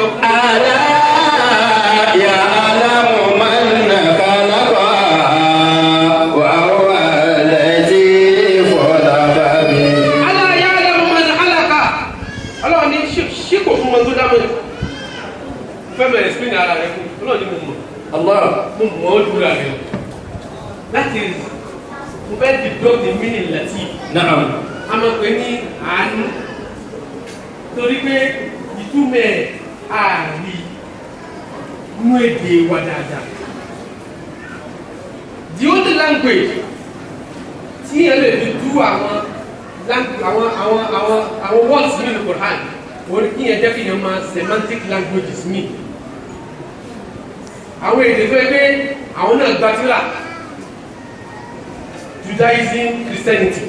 sọ fún ألا يعلم من خلق وهو اللطيف الخبير. aláya alámọ̀ máa ń aláka ọlọ́run ní ṣé kò fún wọn tó dámọ̀ ẹ̀ fẹ́ bẹ̀rẹ̀ sí ní ara rẹ̀ fún ọlọ́run ní mo mọ̀ Allah. mo mọ̀ ọ́ dúró rẹ̀ láti mo fẹ́ develop the meaning latif Naam. a máa pè ní àánú torí pé ìtumọ̀ ààrí inú èdè wa dáadáa the only language tí yẹn lè fi tú àwọn words nínú Quran wọ́n kí yẹn jẹ́ kí yẹn máa semantic languages mi àwọn èdè tó yẹ pé àwọn náà gbàtúrà Judaism Christianity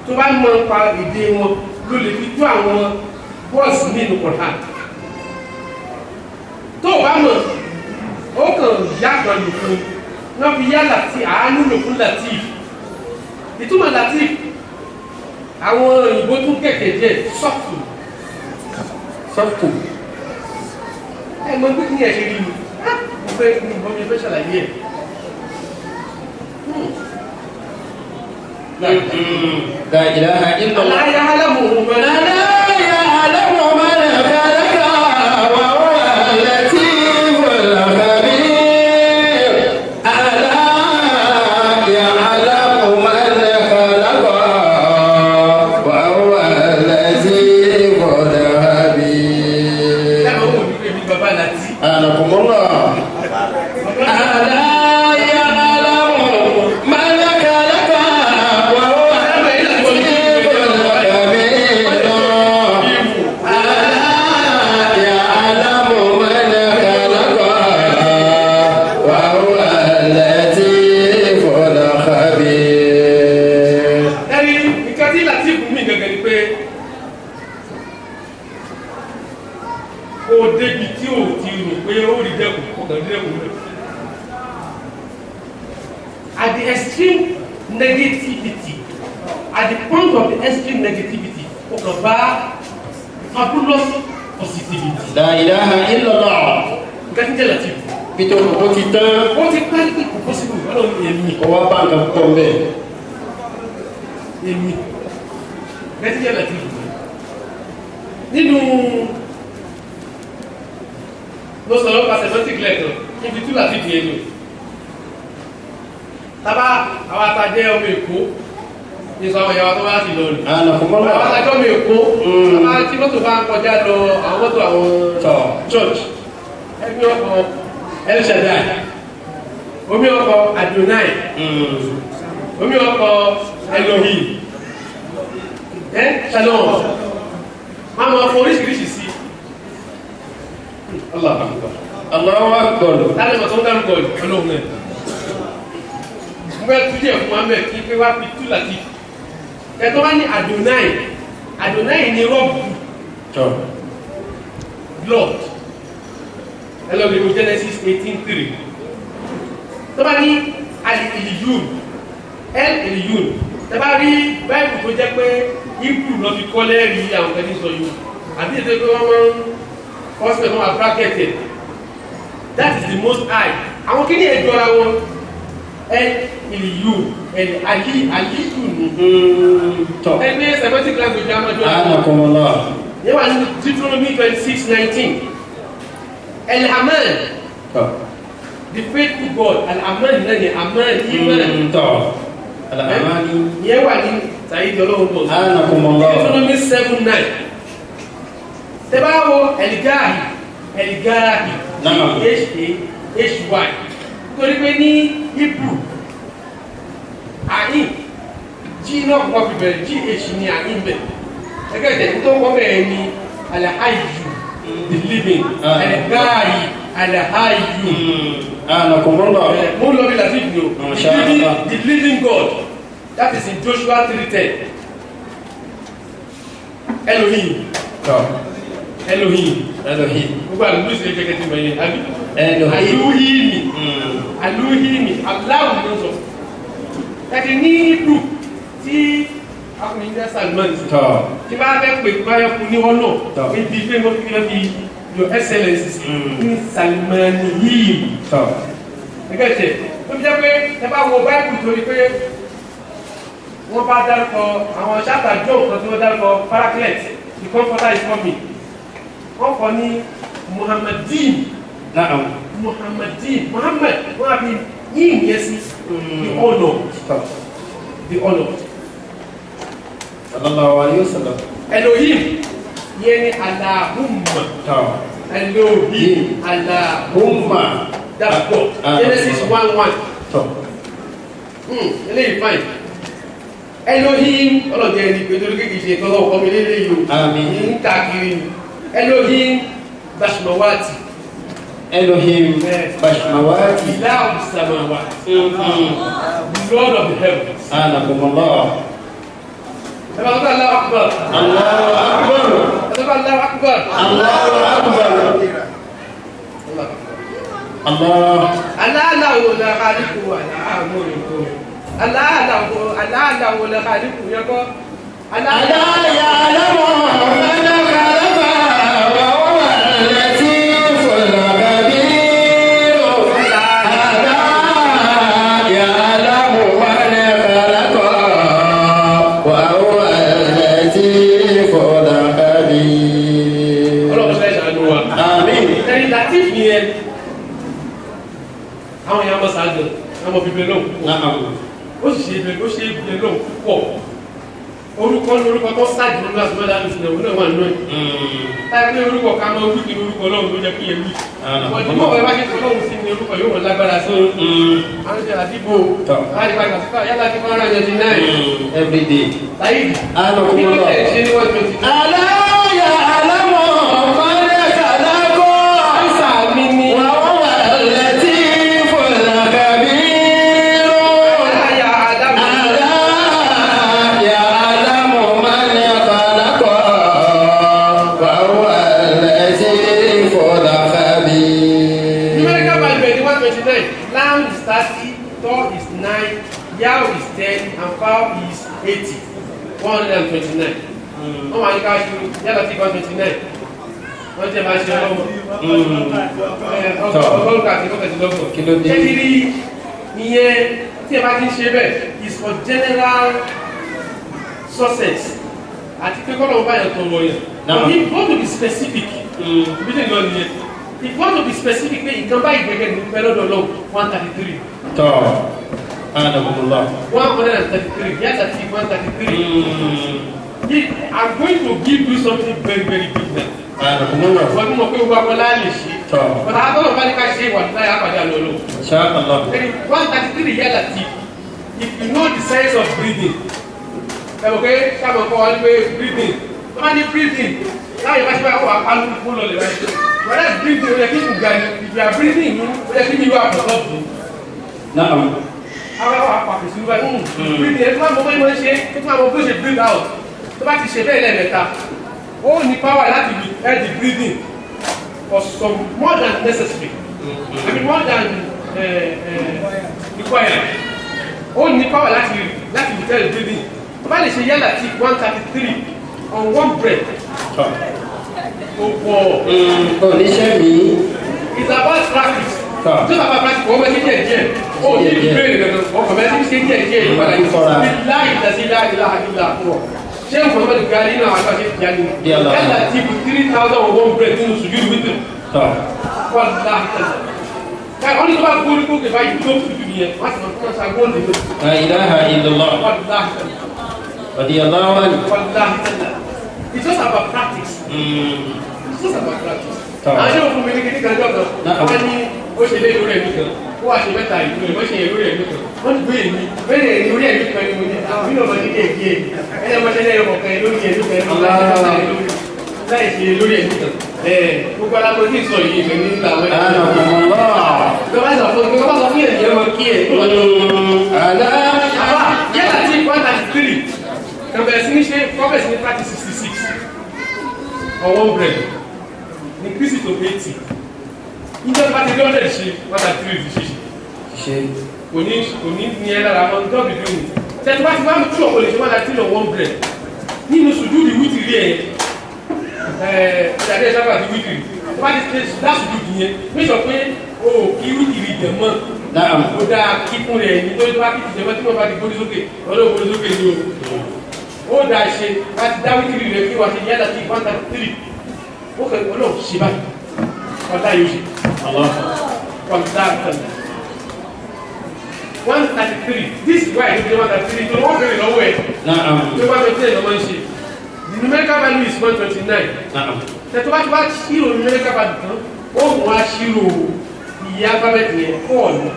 tó bá mọ̀ nípa èdè wọn ló lè fi tú àwọn words nínú Quran tó bá mọ̀ ó kàn yàgbọ́n lò fún wọ́n fi yá láti àánú lò fún latif ìtumọ̀ latif àwọn òyìnbó tún kẹ̀kẹ́ jẹ́ sọ́ọ̀tù Sọ́kù. ẹ mọ̀ pé kí ni ẹ̀ ṣe rí mi mo fẹ́ ṣàlàyé ẹ̀ La ilaha illallah. aláya alámùhùn mẹ́rin ألا يعلم من خلق وهو اللطيف الخبير. ألا يعلم من خلق وهو اللطيف الخبير. ẹ mọ̀ wò ní pé mi bàbá láti أنكم الله. ألا يعلم من خلق وهو اللطيف الخبير. ألا يعلم من خلق وهو اللطيف الخبير. ẹni nǹkan tí latif mi gẹ́gẹ́ ni pé o débi tí o ti rò pé ó rí dẹ́kun o kàn rí dẹ́kun rẹ̀ at the extreme negativity at the point of the extreme negativity o kàn bá fabulous positivity La ilaha illallah. nǹkan tí jẹ́ latif Peter ó ti tán. ó ti pẹ́ pé kò possible ọlọ́run èmi Ó wá bá nǹkan pọ̀ mbẹ́. èmi nǹkan tí jẹ́ latif nínú ló sọ lọ́pàá semantic letter ibi tí latif yẹn lò tábà àwọn àtàjẹ́ ọmọ èkó ní sọ àwọn ìyàwó tó bá sì lọ rẹ̀ أنكم àwọn الله. àtàjẹ́ ọmọ èkó tábà tí mọ́tò bá ń kọjá lọ àwọn mọ́tò àwọn church ẹbí ọkọ̀ El Shaddai omi ọkọ̀ Adonai omi ọkọ̀ Elohim Shalom máa mọ fún oríṣiríṣi sí Allah akbar Allahu Akbar. láti mọ̀ tó ń dárúkọ ọlọ́run náà mo fẹ́ tú díẹ̀ fún wa mẹ́ kí pé wá fi tú láti ẹ̀tọ́ wá ní Adonai Adonai ní rọ́ọ̀bù blood ẹlọ́gbẹ̀rún Genesis 18:3 tó bá ní Eliyun Eliyun tó bá rí báìbù tó jẹ́ pé Hebrew lọ fi kọ́ lẹ́rìí àwọn kẹ́ni sọ yìí àbí ètò ìpé wọ́n máa ń hospital wọn wà bracketed that is the most high àwọn kí ní ẹjọ́ra wọn Eliyun Aliyu ni ẹgbẹ́ semantic language amadu أنكم الله. yẹ wà ní Deuteronomy 26:19 El-Aman the faithful God Al-Aman náà ni Aman Iman الأماني. yẹ wà ní Saidi ọlọ́run bọ̀ أنكم الله. Deuteronomy 7:9 tẹ́bá wo Eligahi Náà. H-A-H-Y torí pé ní Hebrew àyìn G náà kọ́ fi bẹ̀rẹ̀ G-H ní àyìn bẹ̀ ẹgbẹ́ ìtẹ̀ tó kọ́ bẹ̀rẹ̀ ní Al-Hayyu the living Eligahi Al-Hayyu أنكم الله. mo lọ bí latif ni o the living God that is in Joshua 3:10 Elohim gbogbo àlùmí ìṣẹ̀lẹ̀ jẹ́ kẹtì mẹ́yìn àbí alúhìmì aláwù ló sọ ẹ̀kì ní ìlú tí akùnrin jẹ́ Salman tí bá fẹ́ pè báyọ̀ fún ní ọ̀nà ibi pé wọ́n fi lọ́ fi your excellency ní Salmani yìí. Ẹgbẹ́ tẹ̀ tó fi jẹ́ pé ẹ bá wo báìbù torí pé wọ́n bá dárúkọ àwọn ṣáàtà joe kan tí wọ́n dárúkọ Paraclet, the comforter is coming. Wọ́n kọ́ ní Muhammadin. Muhammadin. Muhammad wọ́n á fi yín yẹn sí the honour. The honour. Sallallahu alayhi wa sallam. Elohim yẹn ni Allahumma. Elohim Allahumma. That's God. Genesis 1:1. Eléyìí fine. Elohim ọlọ́dẹ ẹni pé torí kéèkì ṣe tọ́lọ́ ọkọ mi lélẹ̀ yìí o. Àmín. Ní káàkiri ni. Elohim Bashmawati. Elohim Bashmawati. Ilahu Samawati. The Lord of the heavens. Anakumullah. Ẹ bá sọ́kà Allahu Akbar. Allahu Akbar. Ẹ sọ́kà Allahu Akbar. Allahu Akbar. Allah. Aláàláwo la kálíkù wà láàmú ìkó. Aláàláwo la kálíkù yẹ kọ́. ألا يعلم من خلق وهو اللطيف الخبير. ألا يعلم من خلق وهو اللطيف الخبير. Ọlọ́run fẹ́ ṣàánú wa. Àmín. Ẹni latif yẹn, àwọn èèyàn mọ̀ sáájú, àwọn ọmọ bíbélì lóhùn púpọ̀. Ó sì ṣe bíbélì lóhùn púpọ̀. Orúkọ ní orúkọ tó sáàjì nínú àti mọ́lá ní ìsinmi náà wà nínú ẹ̀. Táyà pé orúkọ ká máa wí kí orúkọ Ọlọ́run ló jẹ́ kí ẹ wí. Ọ̀dùn mọ̀ bẹ́ẹ̀ bá ṣe Ọlọ́run sí ní orúkọ yóò wọ́n lágbára sí. Àwọn ìṣẹ̀lẹ̀ àdìbò láti pa ìgbàsíkà yálà ti fọ́nrán 99. Every day. Láyé kí ló tẹ̀ ṣe ní 120. ألا يعلم من خلق Àmì ni وهو اللطيف الخبير. àyà Ádámù. ألا يعلم من خلق وهو اللطيف الخبير. Numerical value is 129. Lamb is 30, Thor is 9, Yao is 10, and Fowl is 80. 129. Wọ́n máa ní ká ṣe yálà tí 129. Wọ́n jẹ́ máa ṣe ọlọ́mọ. Ọgọ́rùn-ún àti ọgọ́rùn-ún. Kí ló dé? Ṣé kí rí ìyẹn tí ẹ bá ti ń ṣe bẹ́ẹ̀ is for general success. Àti pé kọ́lọ̀ ń bá yẹn tó wọ yẹn. Now. If you want to be specific, bí lè lọ nìyẹn. If you want to be specific pé nǹkan báyìí gẹ́gẹ́ ní pẹ́ lọ́dọ̀ lọ́wọ́ 133. طب أنكم الله. 133. Yes, I think 133. I'm going to give you something very very big now. أنكم الله. Wọ́n mú mọ̀ pé gbogbo akọ́lá lè ṣe. طب Bọ̀dá àtọ́nà bá ní ká ṣe wà láyé àpàdé àlọ́lọ́. إن شاء الله. 133 years at it. If you know the science of breathing, okay, sábà kọ́ wọn pé breathing. Wọ́n máa ní breathing. Láyé bá ṣe bá wà pálú kó lọ lè báyìí. Wọ́n yẹ breathing, ó yẹ kí n ga ni. If you are breathing, ó yẹ kí mi wà pọ̀ lọ́pù. نعم. Àwọn àwọn àpapọ̀ sí wáyé. Breathing ẹ̀ tó máa mọ bó ṣe ṣe, tó máa mọ bó ṣe breathe out. Tó bá ti ṣe bẹ́ẹ̀ lẹ́ẹ̀mẹ́ta, ó ní power láti head the breathing for some more than necessary. I mean more than required. Ó ní power láti tell the breathing. Tó bá lè ṣe yálà tí 133 on one breath. طب. Ó pọ̀. oníṣẹ́ mi. It's about practice. طب. Just about practice, wọ́n bẹ ṣe díẹ̀. Ó ní ìbéèrè gangan, ọkọ̀ bẹ ṣe díẹ̀ ìpadà yìí. Láì ìdásí láì láàdúrà fún ọ. Ṣé Muhammadu Gali náà wà lọ́sẹ̀ ìyá ni? Yálà tí 3,000 on one breath nínú sùjú wítìrì. طب. Wọ́n láì tẹ̀sán. Wọ́n ní tó bá gbórí kókè báyìí tó sùjú nìyẹn, wọ́n ti mọ̀ fún ọ̀sán góòlù nínú. لا إله إلا الله. Wọ́n láì tẹ̀sán. رضي الله عنه. Wọ́n láì tẹ̀sán. It's just about practice. It's just about practice. طبعا. Àwọn ṣé o fún mi ní kíní kan jọ̀kan? Wọ́n ní ó ṣe lé lórí ẹ̀mí kan. Ó wà ṣe mẹ́ta ìlú rẹ̀, wọ́n ṣe yẹn lórí ẹ̀mí kan. Wọ́n ti gbé èmi, bẹ́ẹ̀ ni orí ẹ̀mí kan ni mo ní. Àwọn ìlú ọmọ ní kéèké ẹ̀. Ẹ̀yẹ ọmọ ṣẹlẹ̀ ẹ̀yọ kọ̀ọ̀kan lórí ẹ̀mí kan láì ṣe lórí ẹ̀mí kan. Gbogbo alágbó tí ì sọ yìí ìgbẹ́ ní ìlà àwọn ẹ̀mí. أنكم الله. Gbọ́dọ̀ sọ fún ènìyàn mọ kí ẹ̀. ألا Àwa yálà tí 133 kan bẹ̀rẹ̀ sí ní ṣe kọ́bẹ̀ sí ní practice 66 on one bread. Increase it to 80. Ìjọba bá ti rí 100 ṣe 133 ti ṣe. ṣe. Kò ní ní ẹ lára àwọn tó bí lónìí. Tẹ́tí bá ti bá mi tú ọ̀pọ̀ lè ṣe 133 on one bread. Nínú sùjúdì wítìrí ẹ̀ ìdàdé ìsábà ti wítìrí. tó bá ti ṣe lásìkò yẹn ní sọ pé o kí wítìrì jẹ mọ́ ó dáa kíkún rẹ̀ nítorí tó bá kí jẹ mọ́ tí wọ́n bá ti gbórí sókè ọlọ́wọ́ gbórí sókè ní o ó dáa ṣe láti dá wítìrì rẹ̀ kí wọ́n ṣe yálà sí 133 ó kẹ́ ọlọ́wọ́ ṣe báyìí ọ̀dá yóò ṣe ọ̀dá àtàlẹ̀ 133 this is why it is 133 tó wọ́n bẹ̀rẹ̀ lọ́wọ́ ẹ̀ tó bá bẹ̀rẹ̀ tẹ́lẹ̀ lọ́wọ́ ń ṣe the numerical value is 129 tẹ́tọ́ bá ti wá ṣírò numerical value kan ó mú wá ṣírò iye alphabet yẹn fọ́ọ̀lù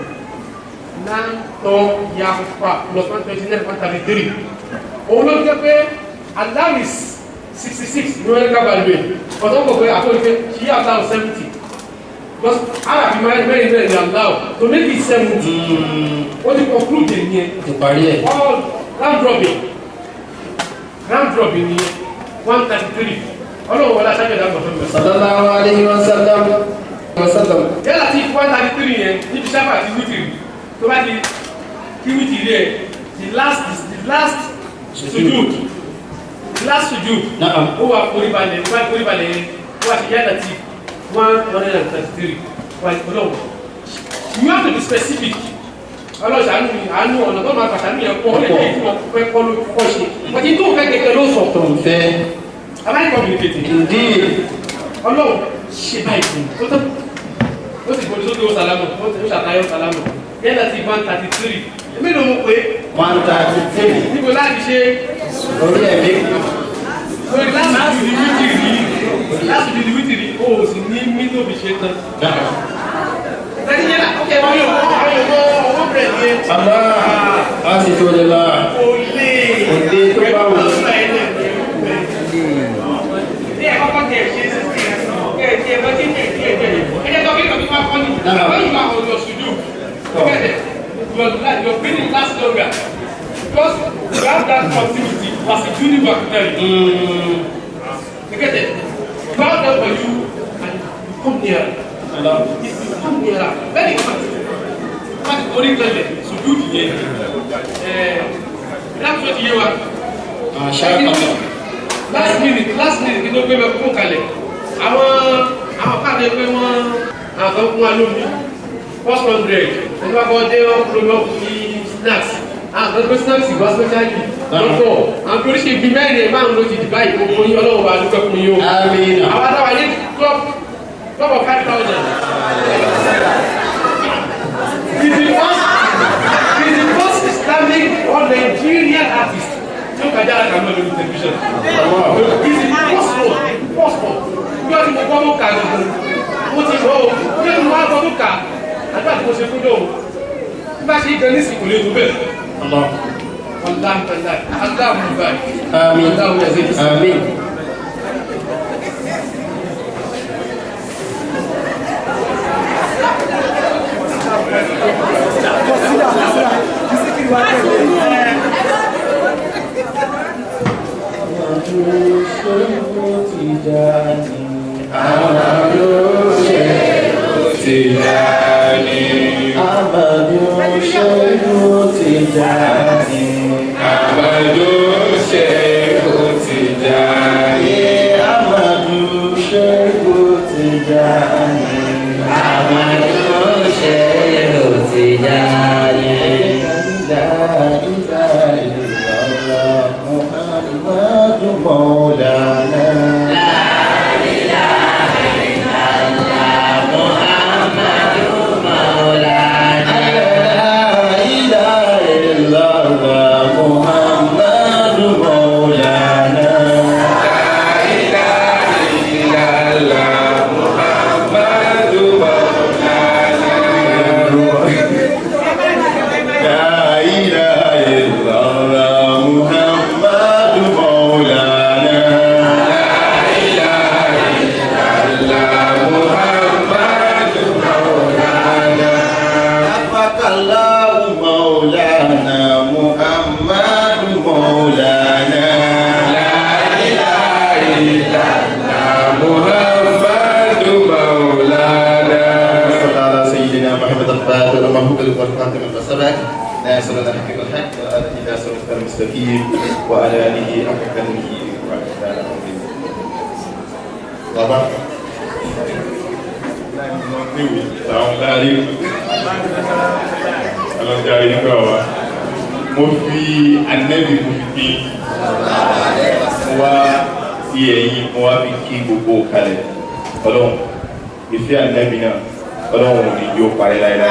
náà tọ́ ya fa plus 129 133 òun ló jẹ́ pé Allah is 66 numerical value ọ̀tọ́ kò pé àtọ́ ìpé ṣí Allah 70 because Arabic mẹ́rin náà ni Allah to make it 70 ó ti conclude yẹn all round robin ni 133 ọlọ́run wọlé aṣáájú ẹ̀dá Muhammad sallallahu alayhi wa sallam yálà tí 133 yẹn níbi sábà ti wítìrì tó bá di kí wítìrì ẹ̀ the last sujud ó wà foríbalẹ̀ yẹn ó wà ṣe yálà tí 133 wà ọlọ́run you have to be specific ọlọ́run àánú ọ̀nà tó máa pàṣánú yẹn pọ̀ lẹ́yìn tí wọ́n fẹ́ kọ́ ló kọ́ ṣe wọ́n ti tó fẹ́ kẹ́kẹ́ ló sọ tó ń fẹ́ am I communicating? Indeed. Ọlọ́run ṣe báyìí fún un ó sì gbọ́dọ̀ sókè ó sàlámù ó ṣàtayọ́ sàlámù yẹn láti 133 èmi ló mú pé 133 níbo láti ṣe orí ẹ̀mí lórí láti di wítìrì ó sì ní mílíọ̀nù ṣe tán lẹ́yìn yẹn ókè wọ́n yóò wọ́n bẹ̀rẹ̀ ní àmọ́ a sì tó lè la olè tó bá wù ní ẹ̀kọ́ kan tẹ̀ ṣe kẹ̀kẹ́ ẹ̀kọ́ tí ẹ̀jẹ̀ tó kí lọ́bí máa kọ́ ní when you are on your suju your breathing lasts longer because you have that continuity as a duty work there you get it you bow down for you and you come near you come near very fast láti orí tẹ̀lẹ̀ suju yẹn láti tó ti yé wa last minute kí tó gbé bẹ fún kalẹ̀ àwọn káàdé pé wọ́n àwọn fún wa lómi 100 ẹni wá kọ́ dé ọkùnrin ọkùnrin snacks àwọn tó snacks ìgbà specially lọ́pọ̀ àwọn tó oríṣi ibi mẹ́rin márùn ló ti dì báyìí gbogbo yín ọlọ́run bá dúpẹ́ fún yín o àwọn adáwà ní club of 5,000 is the first Islamic or Nigerian artist tó kájà àkàmọ́ lórí television is the first one bí wọ́n ti mọ̀ gbọ́dọ̀ kà lóko wọ́n ti rọ́ o bí wọ́n ti mọ̀ gbọ́dọ̀ kà àti àti mo ṣe fún dọ́wọ́ bí bá ṣe gan ní ìsìnkú lè tó bẹ́ẹ̀. Aláàmú báyìí. Àmín. ناصر لنا حق الحق وآله إلى صراط المستقيم وعلى آله حق قدره وعلى آله. Àwọn dárí ọlọ́dárí nígbà wa mo fi anẹ́bì mo fi kí mo wá sí ẹ̀yìn mo wá fi kí gbogbo kalẹ̀ ọlọ́run ìfẹ́ anẹ́bì náà ọlọ́run ò ní yóò parí láìláì.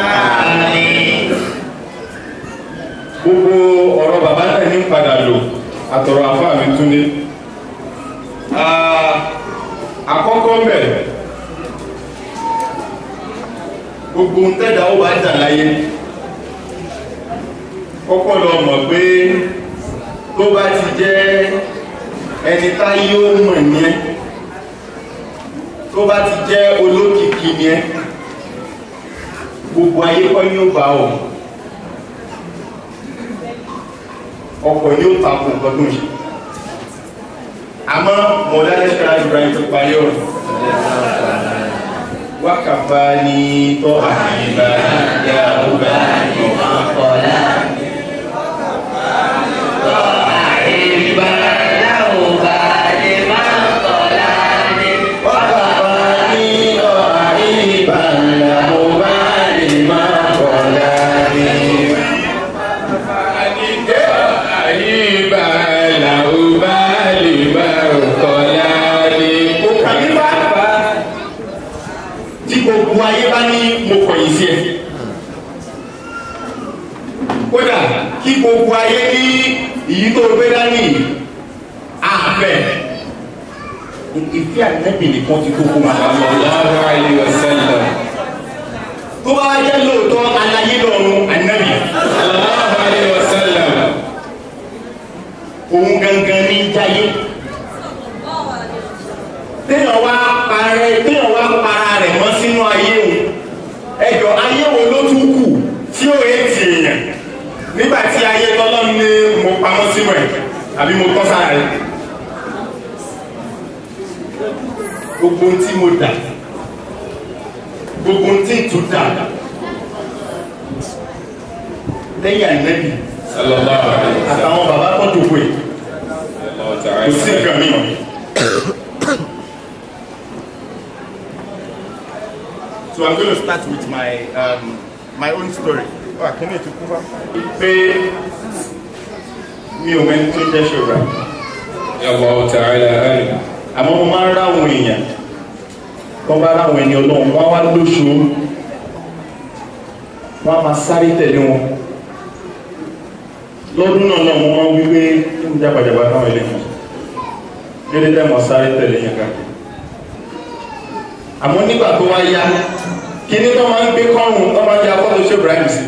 Gbogbo ọ̀rọ̀ bàbá náà ní padà lò àtọ̀rọ̀ àfáà mi Túndé. Àkọ́kọ́ bẹ̀rẹ̀ gbogbo ń tẹ́dà ó bá dà láyé kọ́kọ́ lọ mọ̀ pé tó bá ti jẹ́ ẹni tá yóò mọ̀ ní ẹ́ tó bá ti jẹ́ olókìkí ní ẹ́ gbogbo ayé kọ́ ní ó bá ọ̀ ọkọ̀ ní ó takò nǹkan tó ń ṣe àmọ́ mọ̀lẹ́lẹ́ṣẹ́ra Ibrahim tó parí ọ̀rọ̀ wákàfà ní tọ́ àìbá yà ọgbà ọ̀pọ̀lá gbogbo ayé bá ní mo kọ̀yìn sí ẹ kódà kí gbogbo ayé ní ìyí tó gbé dání àfẹ́ ìfẹ́ ànẹ́bì nìkan ti kókó máa sallallahu alaihi wasallam tó bá jẹ́ lóòótọ́ aláyé lọ́run ànẹ́bì sallallahu alaihi wasallam òun gangan ní jáyé téèyàn wá para rẹ̀ mọ́ sínú ayé òun ẹjọ́ ayé wo ló tún kù tí ó rẹ̀ ti èèyàn nígbà tí ayé tọ́lọ́ ní mo pamọ́ sínú ẹ̀ àbí mo tọ́ sára rẹ̀ gbogbo tí mo dà gbogbo tí n tún dà lẹ́yìn ànẹ́bì àtàwọn bàbá tó dòkó ẹ̀ kò sí nǹkan mìíràn. So I'm going to start with my own story. Oh, I can't even cover. Pé mi ò mẹ́ni tó jẹ́ ṣòro. Allahu ta'ala ààrẹ. Àmọ́ mo máa ń ráwọn èèyàn. Kọ́ bá ráwọn ẹni ọlọ́run, wọ́n wá lóṣù. Wọ́n á máa sáré tẹ̀lé wọn. Lọ́dún náà náà mo máa ń wí pé kí n jábàjábà táwọn ilé kan. Lédè tẹ́ mọ̀ sáré tẹ̀lé yẹn ká. Àmọ́ nígbà tó wá yá kíní tó máa ń gbé kọ́rùn tó máa ń jẹ́ akọ́tò ṣe Ibrahim sí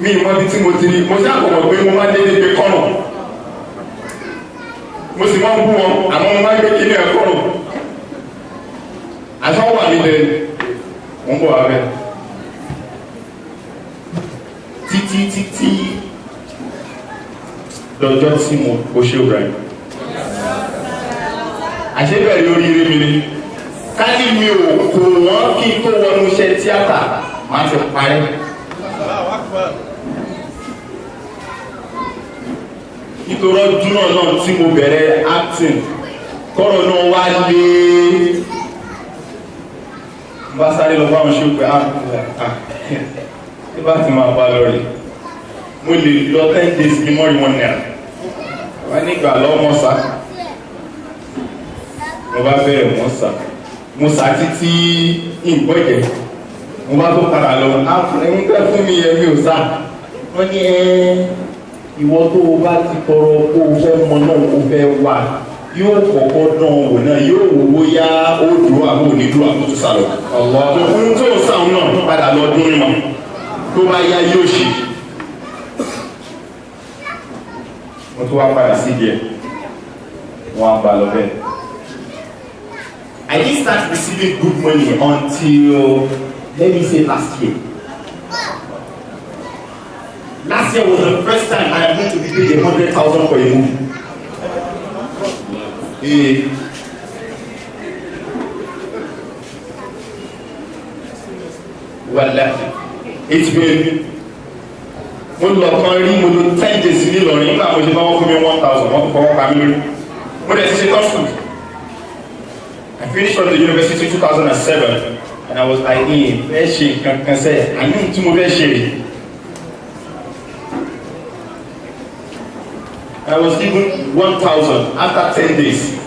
mi ìmọ̀ bí tí mo ti rí mo sí àkọ́kọ́ pé mo máa ń dédé gbé kọ́rùn mo sì máa ń bú wọn àmọ́ mo máa ń gbé kíní ẹ̀ kọ́rùn àṣọ wà nílẹ̀ mo ń bọ̀ wá bẹ́ẹ̀ títí lọ́jọ́ tí mo kó ṣe Ibrahim àṣẹ́bẹ̀rẹ̀ lórí ire mi ni ká ní mi ò kò wọ́n kí n tó wọnú iṣẹ́ tíátà máa ti parẹ́. nítorí ọdún náà tí mo bẹ̀rẹ̀ acting kọ́rọ̀ náà wá lé bá sáré lọ báwọn ṣe pé tí bá ti máa bá lọ rè mo lè lọ 10 days ní mọ́rí wọn náà wọ́n nígbà lọ́mọ sá mo bá bẹ̀rẹ̀ mo sá títí ìgbọ́jẹ̀ mo bá tó padà lọ ẹ̀hún tẹ́ fún mi ẹ̀mí ò sá wọ́n ní ìwọ tó o bá ti tọrọ kó o fẹ́ mọ náà o fẹ́ wà yóò kọ́kọ́ dán wò náà yóò wò ó yá ó dúró àbó òní dúró àbó tó sálọ. ohun tó sàn náà padà lọ dún mọ́ tó bá yá yóò ṣe. mo tún wá padà sí díẹ̀ wọ́n á bá lọ bẹ́ẹ̀. I didn't start receiving good money until, let me say, last year. Last year was the first time I am going to be paid 100,000 for a movie. Well, it's been mo lọ kan rí mo lò 10 days ní Ìlọrin nígbà mo ṣe bá wọn fún mi 1,000 wọn kò fọwọ́ pa mí lórí mo dẹ̀ ti ṣe tọ́sùn I finished from the university in 2007 and I was like, hey, can say, I need to move I was given 1,000 after 10 days.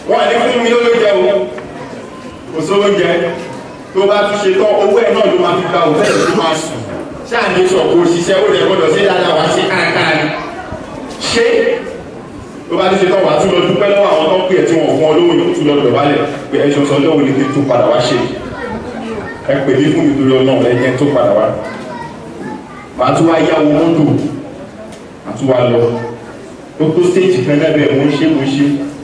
Wọ́n àdé fún mi lóúnjẹ o, kò sóúnjẹ, tó bá tún ṣe tán owó ẹ̀ náà ló máa fi gba òtẹ́ẹ̀lì tó máa sùn. Ṣáà ní sọ kò ṣiṣẹ́ ó lè gbọ́dọ̀ sí dáadáa wá sí káàkáà ni. Ṣé tó bá tún ṣe tán wà tún lọ dúpẹ́ lọ́wọ́ àwọn tó ń pè ẹ́ tí wọ́n fún ọ lówó yóò tún lọ dọ̀bálẹ̀ pé ẹ̀ṣọ́ sọ lọ́wọ́ ní kí n tó padà wá ṣe. Ẹ pè mí fún mi torí Ọlọ́run ẹ̀jẹ̀ tó padà wá. Màá tún wá yáwó mọ́tò, màá tún wá lọ. Gbogbo stéèjì kan náà bẹ́ẹ̀ mo ń ṣe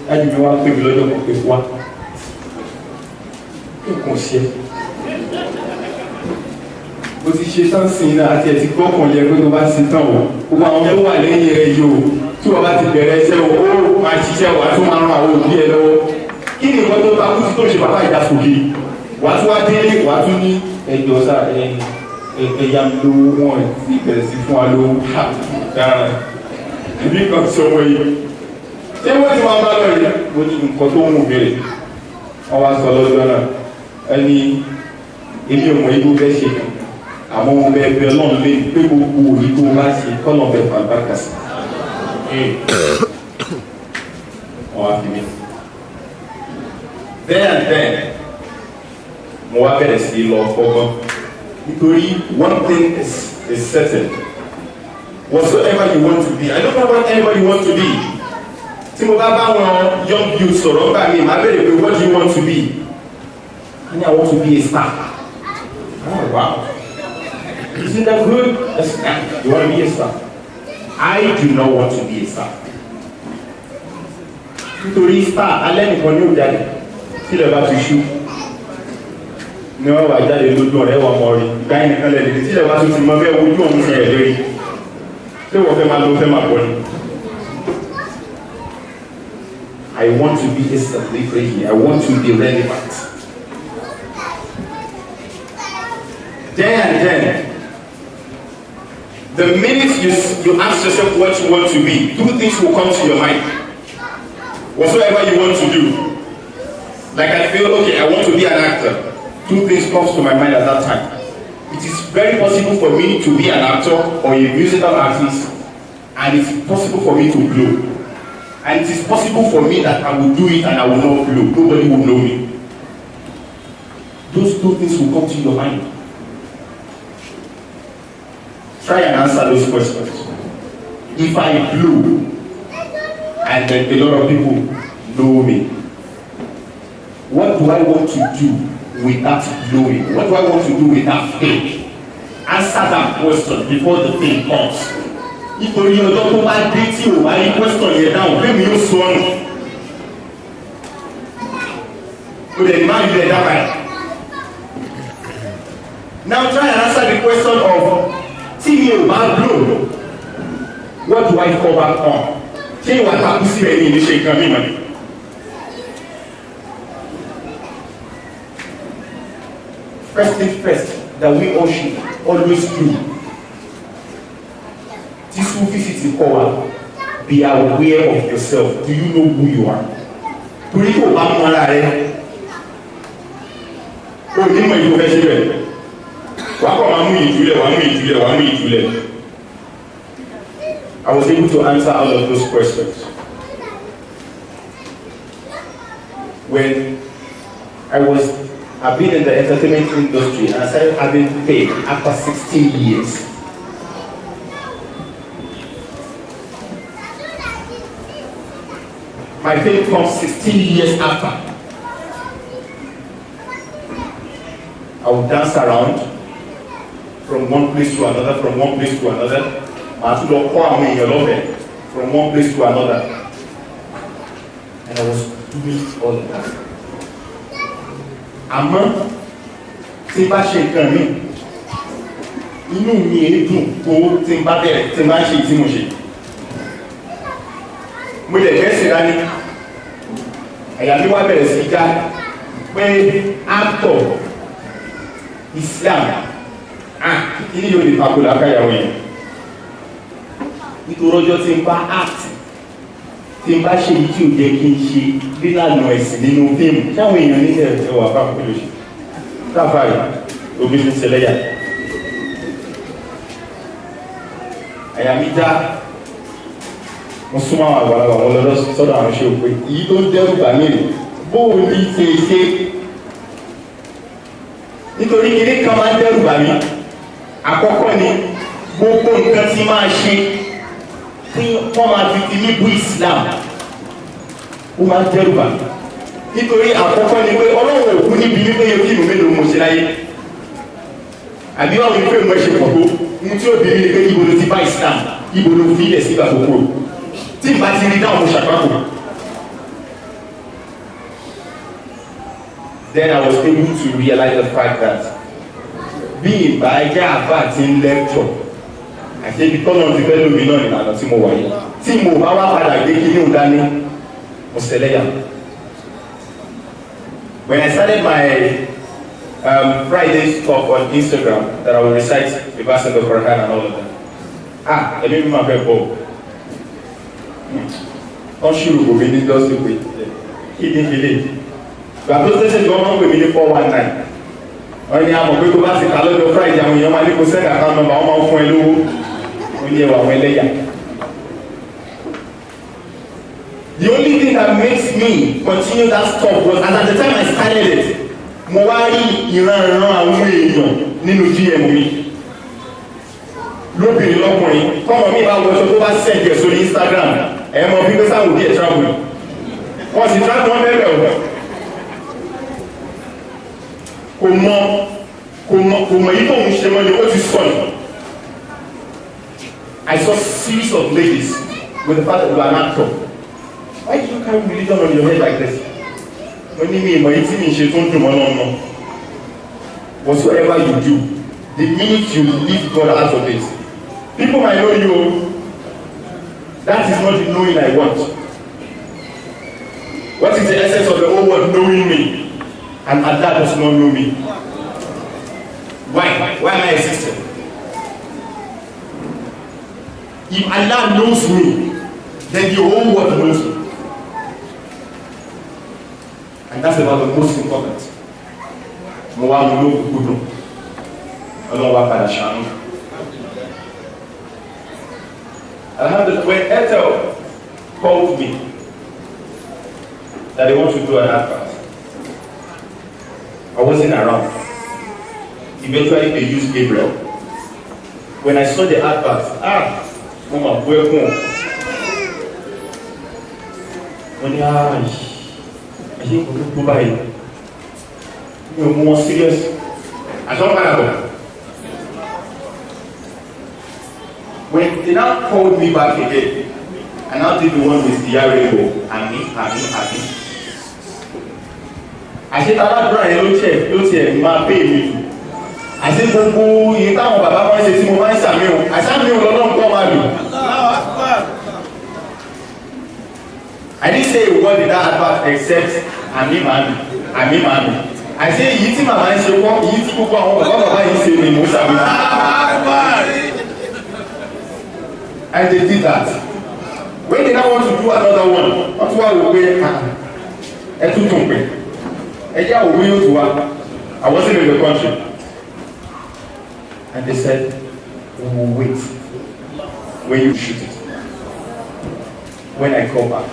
láti fi wá pè mí lọ́jọ́ kan pé wá. Nǹkan ṣe. Mo ti ṣe tán sí iná àti ẹ̀ ti gbọ́kàn yẹ pé tó bá ṣe tán o. Gbogbo àwọn tó wà lẹ́yìn rẹ̀ yìí o. Tí wọ́n bá ti bẹ̀rẹ̀ iṣẹ́ o, ó máa ṣiṣẹ́ wà tó máa ran àwọn òbí ẹ lọ́wọ́. Kí ni nǹkan tó ta kú sí tó ṣe bàbá ìdásòkè? Wà á tún wá délé, wà á tún ní ẹjọ́ sá ẹ̀yà lówó wọn ti bẹ̀rẹ̀ sí fún wa lówó. Ìbí kan sọ wọ́n yìí. Ṣé wọ́n ti wá bá lọ yìí? Mo ní nǹkan tó ń wù bèrè. Wọ́n wá sọ lọ́jọ́ náà. Ẹni èmi ò mọ igbó fẹ́ ṣe. Àmọ́ mo bẹ ẹgbẹ́ náà lé pé gbogbo òní tó bá ṣe kọ́nà bẹ fàgbákà sí. Wọ́n wá fi mí. Then, mo wá bẹ̀rẹ̀ sí lọ fọ́gbọ́n. Nítorí one thing is certain. Whatsoever you want to be, I don't know what anybody wants to be. Tí mo bá bá wọn young youth sọ̀rọ̀ nígbà mi, màá bẹ̀rẹ̀ pé what do you want to be? I want to be a star. Oh wow. Isn't that good? You want to be a star? I do not want to be a star. Nítorí star, alẹ́ nìkan ní òjáde, tí lè bá ti ṣú. Ní wọ́n wà jáde lójú ọ̀rẹ́ wọn mọ̀ rí, ìgbà yìí nìkan lẹ́lẹ́, tí lè bá ti mọ bẹ́ẹ̀ ojú ọ̀hún ṣe ẹ̀ lórí. Ṣé wọ́n fẹ́ máa lo fẹ́ máa bọ̀ ni? I want to be a celebrity. I want to be relevant. Then, the minute you ask yourself what you want to be, two things will come to your mind. Whatsoever you want to do. Like I feel, okay, I want to be an actor. Two things come to my mind at that time. It is very possible for me to be an actor or a musical artist, and it's possible for me to blow. And it is possible for me that I will do it and I will not blow. Nobody will know me. Those two things will come to your mind. Try and answer those questions. If I blow, and then a lot of people know me, what do I want to do with that blowing? What do I want to do with that fame? Answer that question before the fame comes. Nítorí ọjọ́ tó bá dé tí ò bá rí question yẹn dáhùn fún mi yóò sọ ọ́nù. O lè má yọ ẹ̀dá báyìí. Now try and answer the question of tí mi ò bá blow, what do I fall back on? Ṣé ìwà takú síbẹ̀ ní ìníṣe nǹkan mímọ́? First thing first that we all should always do. This Sufism call, be aware of yourself. Do you know who you are? Torí kò bá mọ ara rẹ̀, o ní mọ ìlú fẹ́ ṣe bẹ̀. Wà á kọ́ máa mú ìjúlẹ̀, wà á mú ìjúlẹ̀, wà á mú ìjúlẹ̀. I was able to answer all of those questions. When I've been in the entertainment industry and I started having fame after 16 years. My fame comes 16 years after. I would dance around from one place to another, from one place to another. I had to look from one place to another. And I was doing all of that. Àmọ́ tí bá ṣe nǹkan mi, inú mi èé dùn tó tí bá bẹ̀rẹ̀ tí bá ṣe tí mo ṣe. Mo lè fẹ́ sí dání, ẹ̀yà mi wá bẹ̀rẹ̀ sí já pé actor Islam, kí ni yóò lè pàkó làákàyàwó yẹn? Nítorí ọjọ́ tí ń bá act tí n bá ṣe èyí tí ò jẹ́ kí n ṣe lílànà ẹ̀sìn nínú fíìmù táwọn èèyàn nílẹ̀ ẹ̀wà bá kó lè ṣe láfààrí omi fi ń ṣẹlẹ́yà àyà mi já mo súnmọ́ àwọn àgbàlagbà wọn lọ́dọ̀ sọ́dọ̀ àwọn ṣe òpin èyí tó ń dẹ́rù bà mí rè bóò ní ṣe nítorí kiri kan máa ń dẹ́rù bà mí àkọ́kọ́ ni gbogbo nǹkan tí máa ṣe tí wọ́n máa fi ti níbu Islam ó máa ń dẹ́rù bà mí nítorí àkọ́kọ́ ni pé Ọlọ́run òkú níbi wípé yóò fíìmù mélòó mo ṣe láyé àbí wọ́n wípé mo ṣe pọ̀ tó ohun tí ó bí mi ni pé ibo ló ti bá Islam ibo ló fi ilẹ̀ sígbà tó kúrò tí n bá ti rí dáhùn mo ṣàpapọ̀. Then I was able to realize the fact that bí ìbá ẹjẹ́ àbá ti ń lecture àti ibi tọ́nà ti fẹ́ lómi náà ìlànà tí mo wà yìí tí mo bá wá padà gbé kí ní ò dání mo ṣẹlẹ́yà. When I started my Friday talk on Instagram that I will recite the verse of the Quran and all of that. Ẹ̀mí mi máa fẹ́ bọ̀. Wọ́n ṣírò kò mí ní lọ́sí pé kí ní fi lè. Gbà tó tẹ́sẹ̀ tí wọ́n máa ń pè mí ní 419. Wọ́n ní àmọ̀ pé tó bá ti kà lọ́jọ́ Friday àwọn èèyàn máa ní kó send account number wọ́n máa ń fún ẹ lówó. Ó ní ẹwà àwọn ẹlẹ́yà. The only thing that makes me continue that stuff was and at the time I started it, mo wá rí ìran àwọn èèyàn nínú GM mi. Lóbìnrin lọ́kùnrin, tọ́mọ mi bá wọṣọ tó bá send ẹ̀ sórí Instagram, ẹ̀ mọ bí pé sáwọn òbí ẹ̀ travel. Wọ́n sì travel wọn bẹ́ẹ̀ ọ̀rọ̀. Kò mọ̀ yí tóun ṣe mọ́ ni ó ti sọ̀nù. I saw a series of ladies with the fact that you are an actor. Why do you carry religion on your head like this? When you mean, my team is no. Whatsoever you do, the minute you leave God out of it, people might know you. That is not the knowing I want. What is the essence of the whole world knowing me? And Allah does not know me. Why? Why am I existing? If Allah knows me, then the whole world knows me. And that's about the most important. Mo wá mo lóògùn gbódò. Ọlọ́run wá padà ṣàánú. Alhamdulillah, when Ethel called me that they want to do an advert, I wasn't around. Eventually they used Gabriel. When I saw the advert, Mama, welcome. When I think we could buy it. You're more serious. I don't know. When they now called me back again, and now did the one with the rainbow, and me. I said, "Allah, brother, you check, my baby." I said, "Gbogbo yìí táwọn bàbá wọn ṣe tí mo máa ń ṣàmì o, àṣàmì o lọ́nà kọ́ máa lò." I didn't say a word in that advert except Ami Mami. I say yìí tí màmá ń ṣe wọ́n, yìí tí gbogbo àwọn bàbá yìí ṣe ni mo ṣàmì. And they did that. When they now want to do another one, wọ́n tún wá wò pé ẹ tún tún pé ẹ jẹ́ òwe yóò tún wá. I wasn't in the country. And they said, we will wait when you shoot it. When I come back,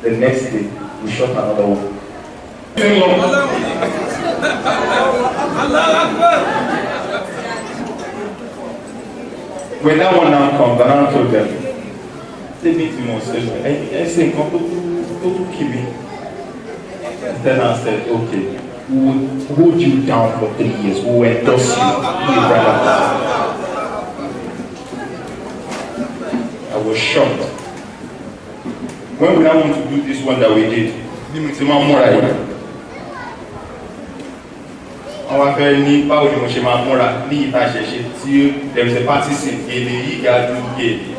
the next day, we shot another one. When that one now comes, I now told them, they meet me on stage. I say, come to Kibi. Then I said, okay. We will hold you down for 3 years. We will endorse you. I was shocked. When we now want to do this one that we did, our very need power in Moshima Mora, need there is a party in the Yadu Gate.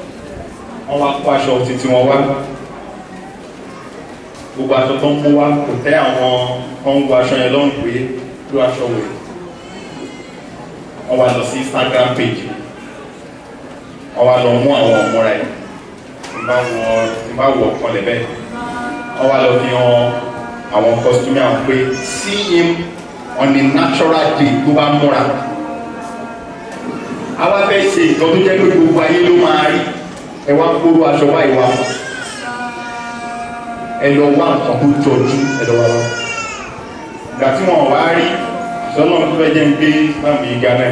Our quash of Titimawa. Gbogbo aṣọ tó ń mú wá kò tẹ́ àwọn ọ̀hún aṣọ yẹn lọ́rùn pé ló aṣọ wẹ̀. Wọ́n wá lọ sí Instagram page. Wọ́n wá lọ mú àwọn ọmọ rẹ̀. Ìbá wọn bá wọ̀ ọ̀kan lẹ́bẹ̀ wọ́n wá lọ fi hàn àwọn costume àwọn pé see him on a natural day tó bá múra àwa fẹ́ ṣe nǹkan tó jẹ́ pé gbogbo ayé ló máa rí ẹ wá kóró aṣọ báyìí wá ẹ lọ wá nǹkan tó jọjú ẹ lọ wá wá ìgbà tí wọn wá rí sọlọ́n tó fẹ́ jẹ́ ń gbé bámi Ghana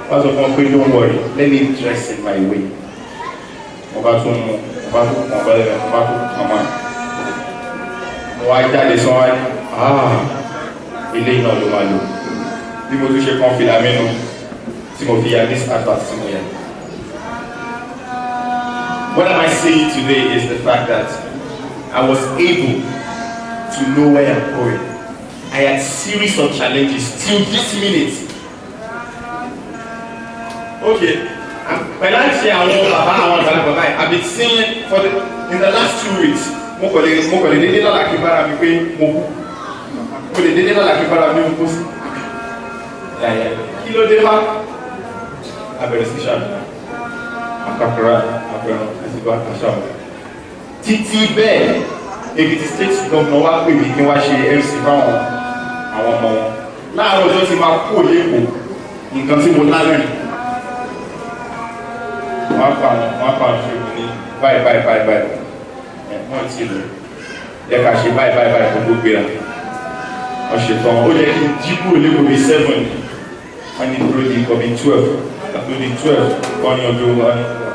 wọ́n sọ fún ọ pé don't worry let me dress in my way wọ́n bá tún mú wọ́n bá tún kàn bẹ́ẹ̀ wọ́n bá tún kàn máa wọ́n wá jáde sọ wá ní ilé iná ló máa lò bí mo tún ṣe kàn fìlà mẹ́nu tí mo fi ya this advert tí mo yà. What am I saying today is the fact that I was able to know where I'm going. I had series of challenges till this minute. Okay, when I say I want Baba, I've been seeing in the last 2 weeks. Mo kò lè dédé lọ́la kí bára mi pé mo lè dédé lọ́la kí bára mi mo kó sí. Kí ló dé bá? Abẹ̀rẹ̀ sí ṣáà akakura abẹ̀rẹ̀ àti bá àṣà wọn. Títí bẹ́ẹ̀ Èkìtì state governor wá pè mí kí wá ṣe MC fáwọn àwọn ọmọ wọn. Láàárọ̀ ọjọ́ tí máa kó lẹ́kọ̀ọ́ nǹkan tí mo lálẹ́ rìn. Wọ́n á pa àwọn ṣe ní báyìí. Wọ́n ti lò yẹ ká ṣe báyìí gbogbo gbéra wọ́n ṣe tán ó yẹ kí n jí kúrò lẹ́kọ̀ọ́ bíi 7 wọ́n ní dúró di nǹkan bíi 12 àti di 12 kọ́ ní ọjọ́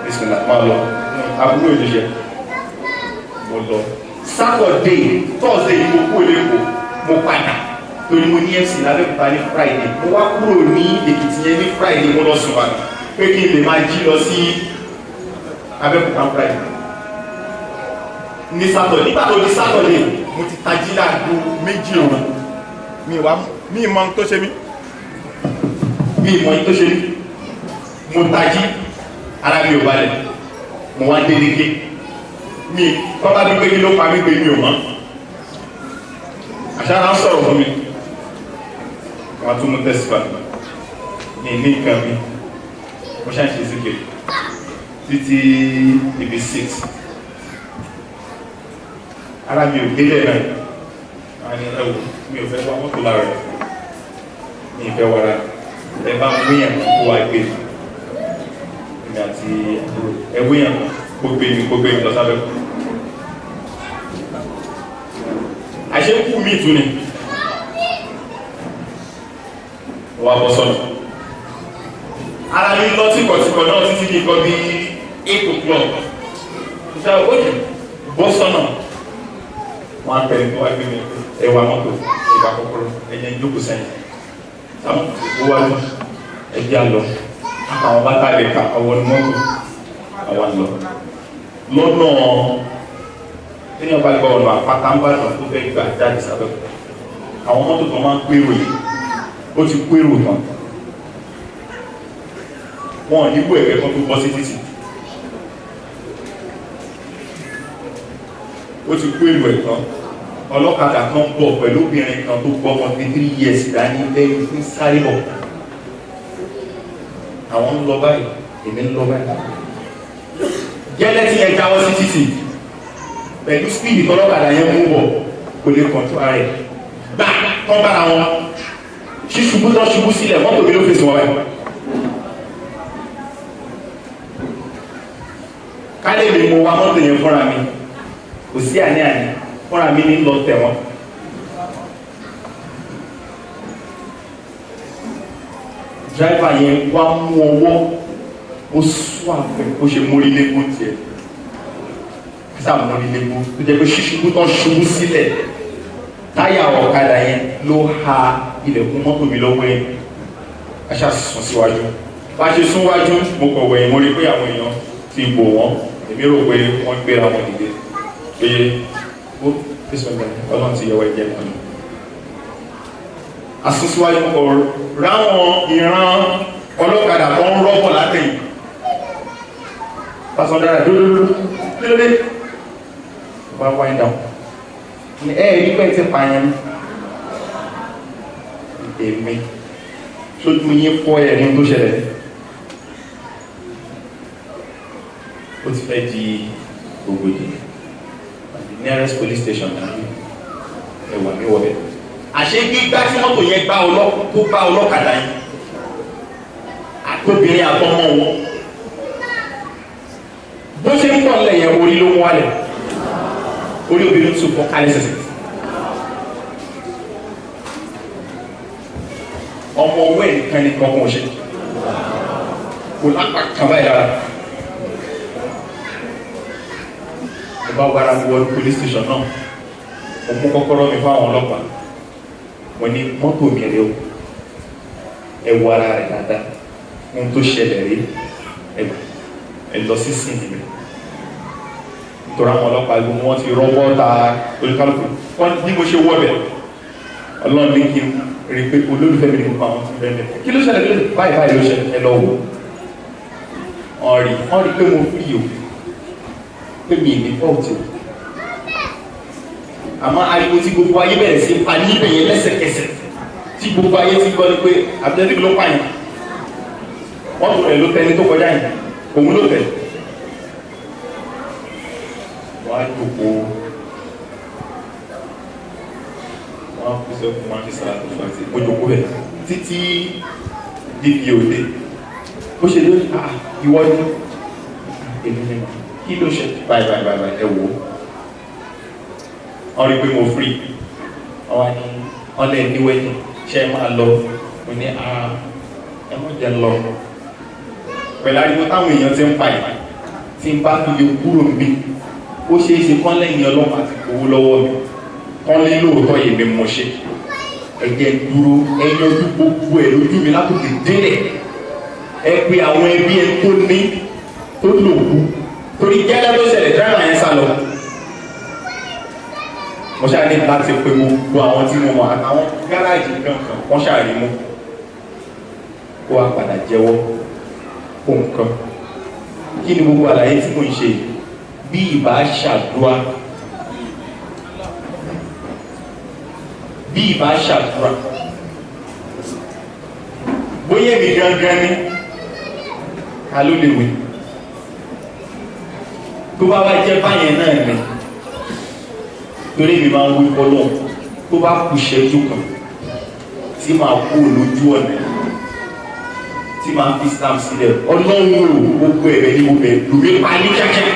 ìsìnkú máa lọ àbúrò ìdíṣẹ́ mo lọ Saturday Thursday yìí mo kúrò lẹ́kọ̀ọ́ mo padà torí mo ní MC lábẹ́kúta ní Friday mo wá kúrò ní Èkìtì yẹn ní Friday mo lọ sùn wá pé kí n lè máa jí lọ sí Abẹ́òkúta Friday ní Saturday nígbà tó di Saturday mo ti tají láàgbó 2 òru mi mọ tó ṣe mí mo tají ara mi ò balẹ̀ mo wá déléké mi kọ́bá bí pé kí ló pa mí pé mi ò mọ́ àṣàrà ń sọ̀rọ̀ fún mi wọ́n tún mú tẹ́sífà ní nǹkan mi mo ṣàṣe síkè títí ibi 6 ara mi ò délẹ̀ náà a ní ẹwù mi ò fẹ́ wá mọ́tò lára rẹ̀ mi ìfẹ́ wàrà ẹ bá wíyàn kó wá gbé mi àti ẹwíyàn kó gbé mi lọ sábẹ́ àṣẹ kú mi tún ni wà bọ́ sọ́nà ara mi lọ tíkọ̀tíkọ̀ náà títí kí kọ́ bí 8 o'clock ìṣẹ́ òkè bọ́ sọ́nà wọ́n á pẹ̀lú wọ́n á gbé mi ẹwà mọ́tò ìgbà kọ́kọ́rọ́ ẹ̀yẹ ìjókòó sẹ́yìn sáwọn ó wá lọ ẹbí àlọ́ àwọn bá tàbí ká ọwọ́ ní mọ́tò àwọn àlọ́ lọ́nà téèyàn bá gba ọ̀nà àpáta ń bá ìtàn tó fẹ́ gbà jáde sábẹ́ àwọn mọ́tò tó máa ń pérò yìí ó ti pérò tán wọn ò ní bó ẹ̀rẹ́ kan tó bọ́ sí títì ó ti kú èrò ẹ̀ tán ọlọ́kadà kan bọ̀ pẹ̀lú obìnrin kan tó gbọ́ ọmọ 3 years dání lẹ́yìn fún sáré bọ̀ àwọn ń lọ báyìí èmi ń lọ báyìí gẹ́lẹ́ tí ẹ jáwọ́ sí títì pẹ̀lú spíìdì tọ́lọ́kadà yẹn mú bọ̀ kò lè kọ̀ntú ara ẹ̀ gbà tán bára wọn ṣíṣubú tán ṣubú sílẹ̀ mọ́tò mi ló fèsì wọn báyìí kálẹ̀ mi mo wá mọ́tò yẹn fúnra mi kò sí àní fúnra mi ní lọ tẹ̀wọ́n dráìvà yẹn wá mú ọwọ́ ó sún àpẹ ó ṣe mórílégún tiẹ̀ sáà mórílégún tó jẹ́ pé ṣíṣubú tán ṣubú sílẹ̀ táyà ọ̀kadà yẹn ló ha ilẹ̀kùn mọ́tò mi lọ́wọ́ yẹn aṣá sùn síwájú bá ṣe sún wájú mo kọ̀ wẹ̀yìn mo rí pé àwọn èèyàn ti bò wọ́n èmi rò pé wọ́n gbéra wọn dìde pé ó ọlọ́run ti yẹwọ́ ẹ̀jẹ̀ kan àsúnsíwájú ọ̀rọ̀ ráwọn ìran ọlọ́kadà tó ń rọ́pọ̀ látẹ̀yìn pásọ̀dára dúdúdú kí ló dé wá wind down ní ẹ̀ẹ́rí pẹ́ ti pààyàn èmi sójú yín fọ́ ẹ̀rí tó ṣẹlẹ̀ ó ti fẹ́ di gbogbo yìí nearest police station náà ẹwà ní wọbẹ àṣé gbígbá tí mọ́tò yẹn gbá tó gbá ọlọ́kadà yẹn àtòbìnrin àtọmọ wọn bó ṣe ń pọ̀ nílẹ̀ yẹn orí ló ń wálẹ̀ orí obìnrin tún fọ́ kálẹ̀ sẹ̀sẹ̀ ọmọ owó ẹ̀ nìkan ní kankan ṣe kò lápá kan báyìí lára mo bá wára wọ police station náà mo mú kọ́kọ́rọ́ mi fáwọn ọlọ́pàá mo ní mọ́tò mi rẹ o ẹ wọ ara rẹ̀ dáadáa ohun tó ṣẹlẹ̀ rí ẹ lọ sí sìn mi nítorí àwọn ọlọ́pàá gbogbo wọn ti rọ́wọ́ ta olúkálùkù wọn bí mo ṣe wọ́ bẹ̀ ọlọ́run ní kí n rí pé olólùfẹ́ mi ní gbogbo àwọn tí bẹ́ẹ̀ bẹ́ẹ̀ kí ló ṣẹlẹ̀ kí ló ṣẹlẹ̀ báyìí ló ṣẹlẹ̀ ẹ lọ wò wọ́n rí pé mo fi yò pé mi ní fọ́ọ̀tì àmọ́ ariwo tí gbogbo ayé bẹ̀rẹ̀ sí pa ní ibẹ̀ yẹn lẹ́sẹ̀kẹsẹ̀ tí gbogbo ayé ti gbọ́ ni pé abdulaziz ló pààyàn wọ́n tún rẹ̀ ló tẹni tó kọjá yìí òun ló tẹ̀ wọ́n á jòkó wọ́n á kú sẹ́kùn wọ́n á fi sára tó fún àti ojòkó bẹ̀ títí dpo dé ó ṣe lórí ìwọ ni èmi ni kí ló ṣe báyìí ẹ wò ó wọ́n rí pé mo free wọ́n ní ọlẹ́ níwẹ̀ẹ́ ṣe máa lọ mo ní ẹ mọ̀ jẹ́ lọ pẹ̀lú ariwo táwọn èèyàn ti ń pa yìí tí ń bá fi lè kúrò ń bí ó ṣe é ṣe kán lẹ́yìn ọlọ́pàá ti gbowó lọ́wọ́ mi kán lé lóòótọ́ yìí mi mo ṣe ẹ̀jẹ̀ dúró ẹ̀yìn ojú gbogbo ẹ̀ lójú mi látòkè délẹ̀ ẹ pé àwọn ẹbí ẹ tó ní tó lò kú torí gẹ́lẹ́ tó ṣẹlẹ̀ dráìvà yẹn sá lọ mo ṣáà ní láti pe gbogbo àwọn tí mo mọ̀ àtàwọn gáràjì kankan wọ́n ṣàrí mú kó wá padà jẹ́wọ́ fún nǹkan kí ni gbogbo àlàyé tí mo ń ṣe bí ìbá ṣàdúrà bóyá èmi gangan ni ká ló lè wé tó bá wá jẹ́ báyẹn náà ni torí mi máa ń wí fọlọ́ tó bá kù ṣẹ́jú kan tí máa kú lójú ọ̀nà tí máa fi stamp sílẹ̀ ọlọ́run ò gbogbo ẹ̀rẹ́ ní gbogbo ẹ̀ lórí pa ní kẹ́kẹ́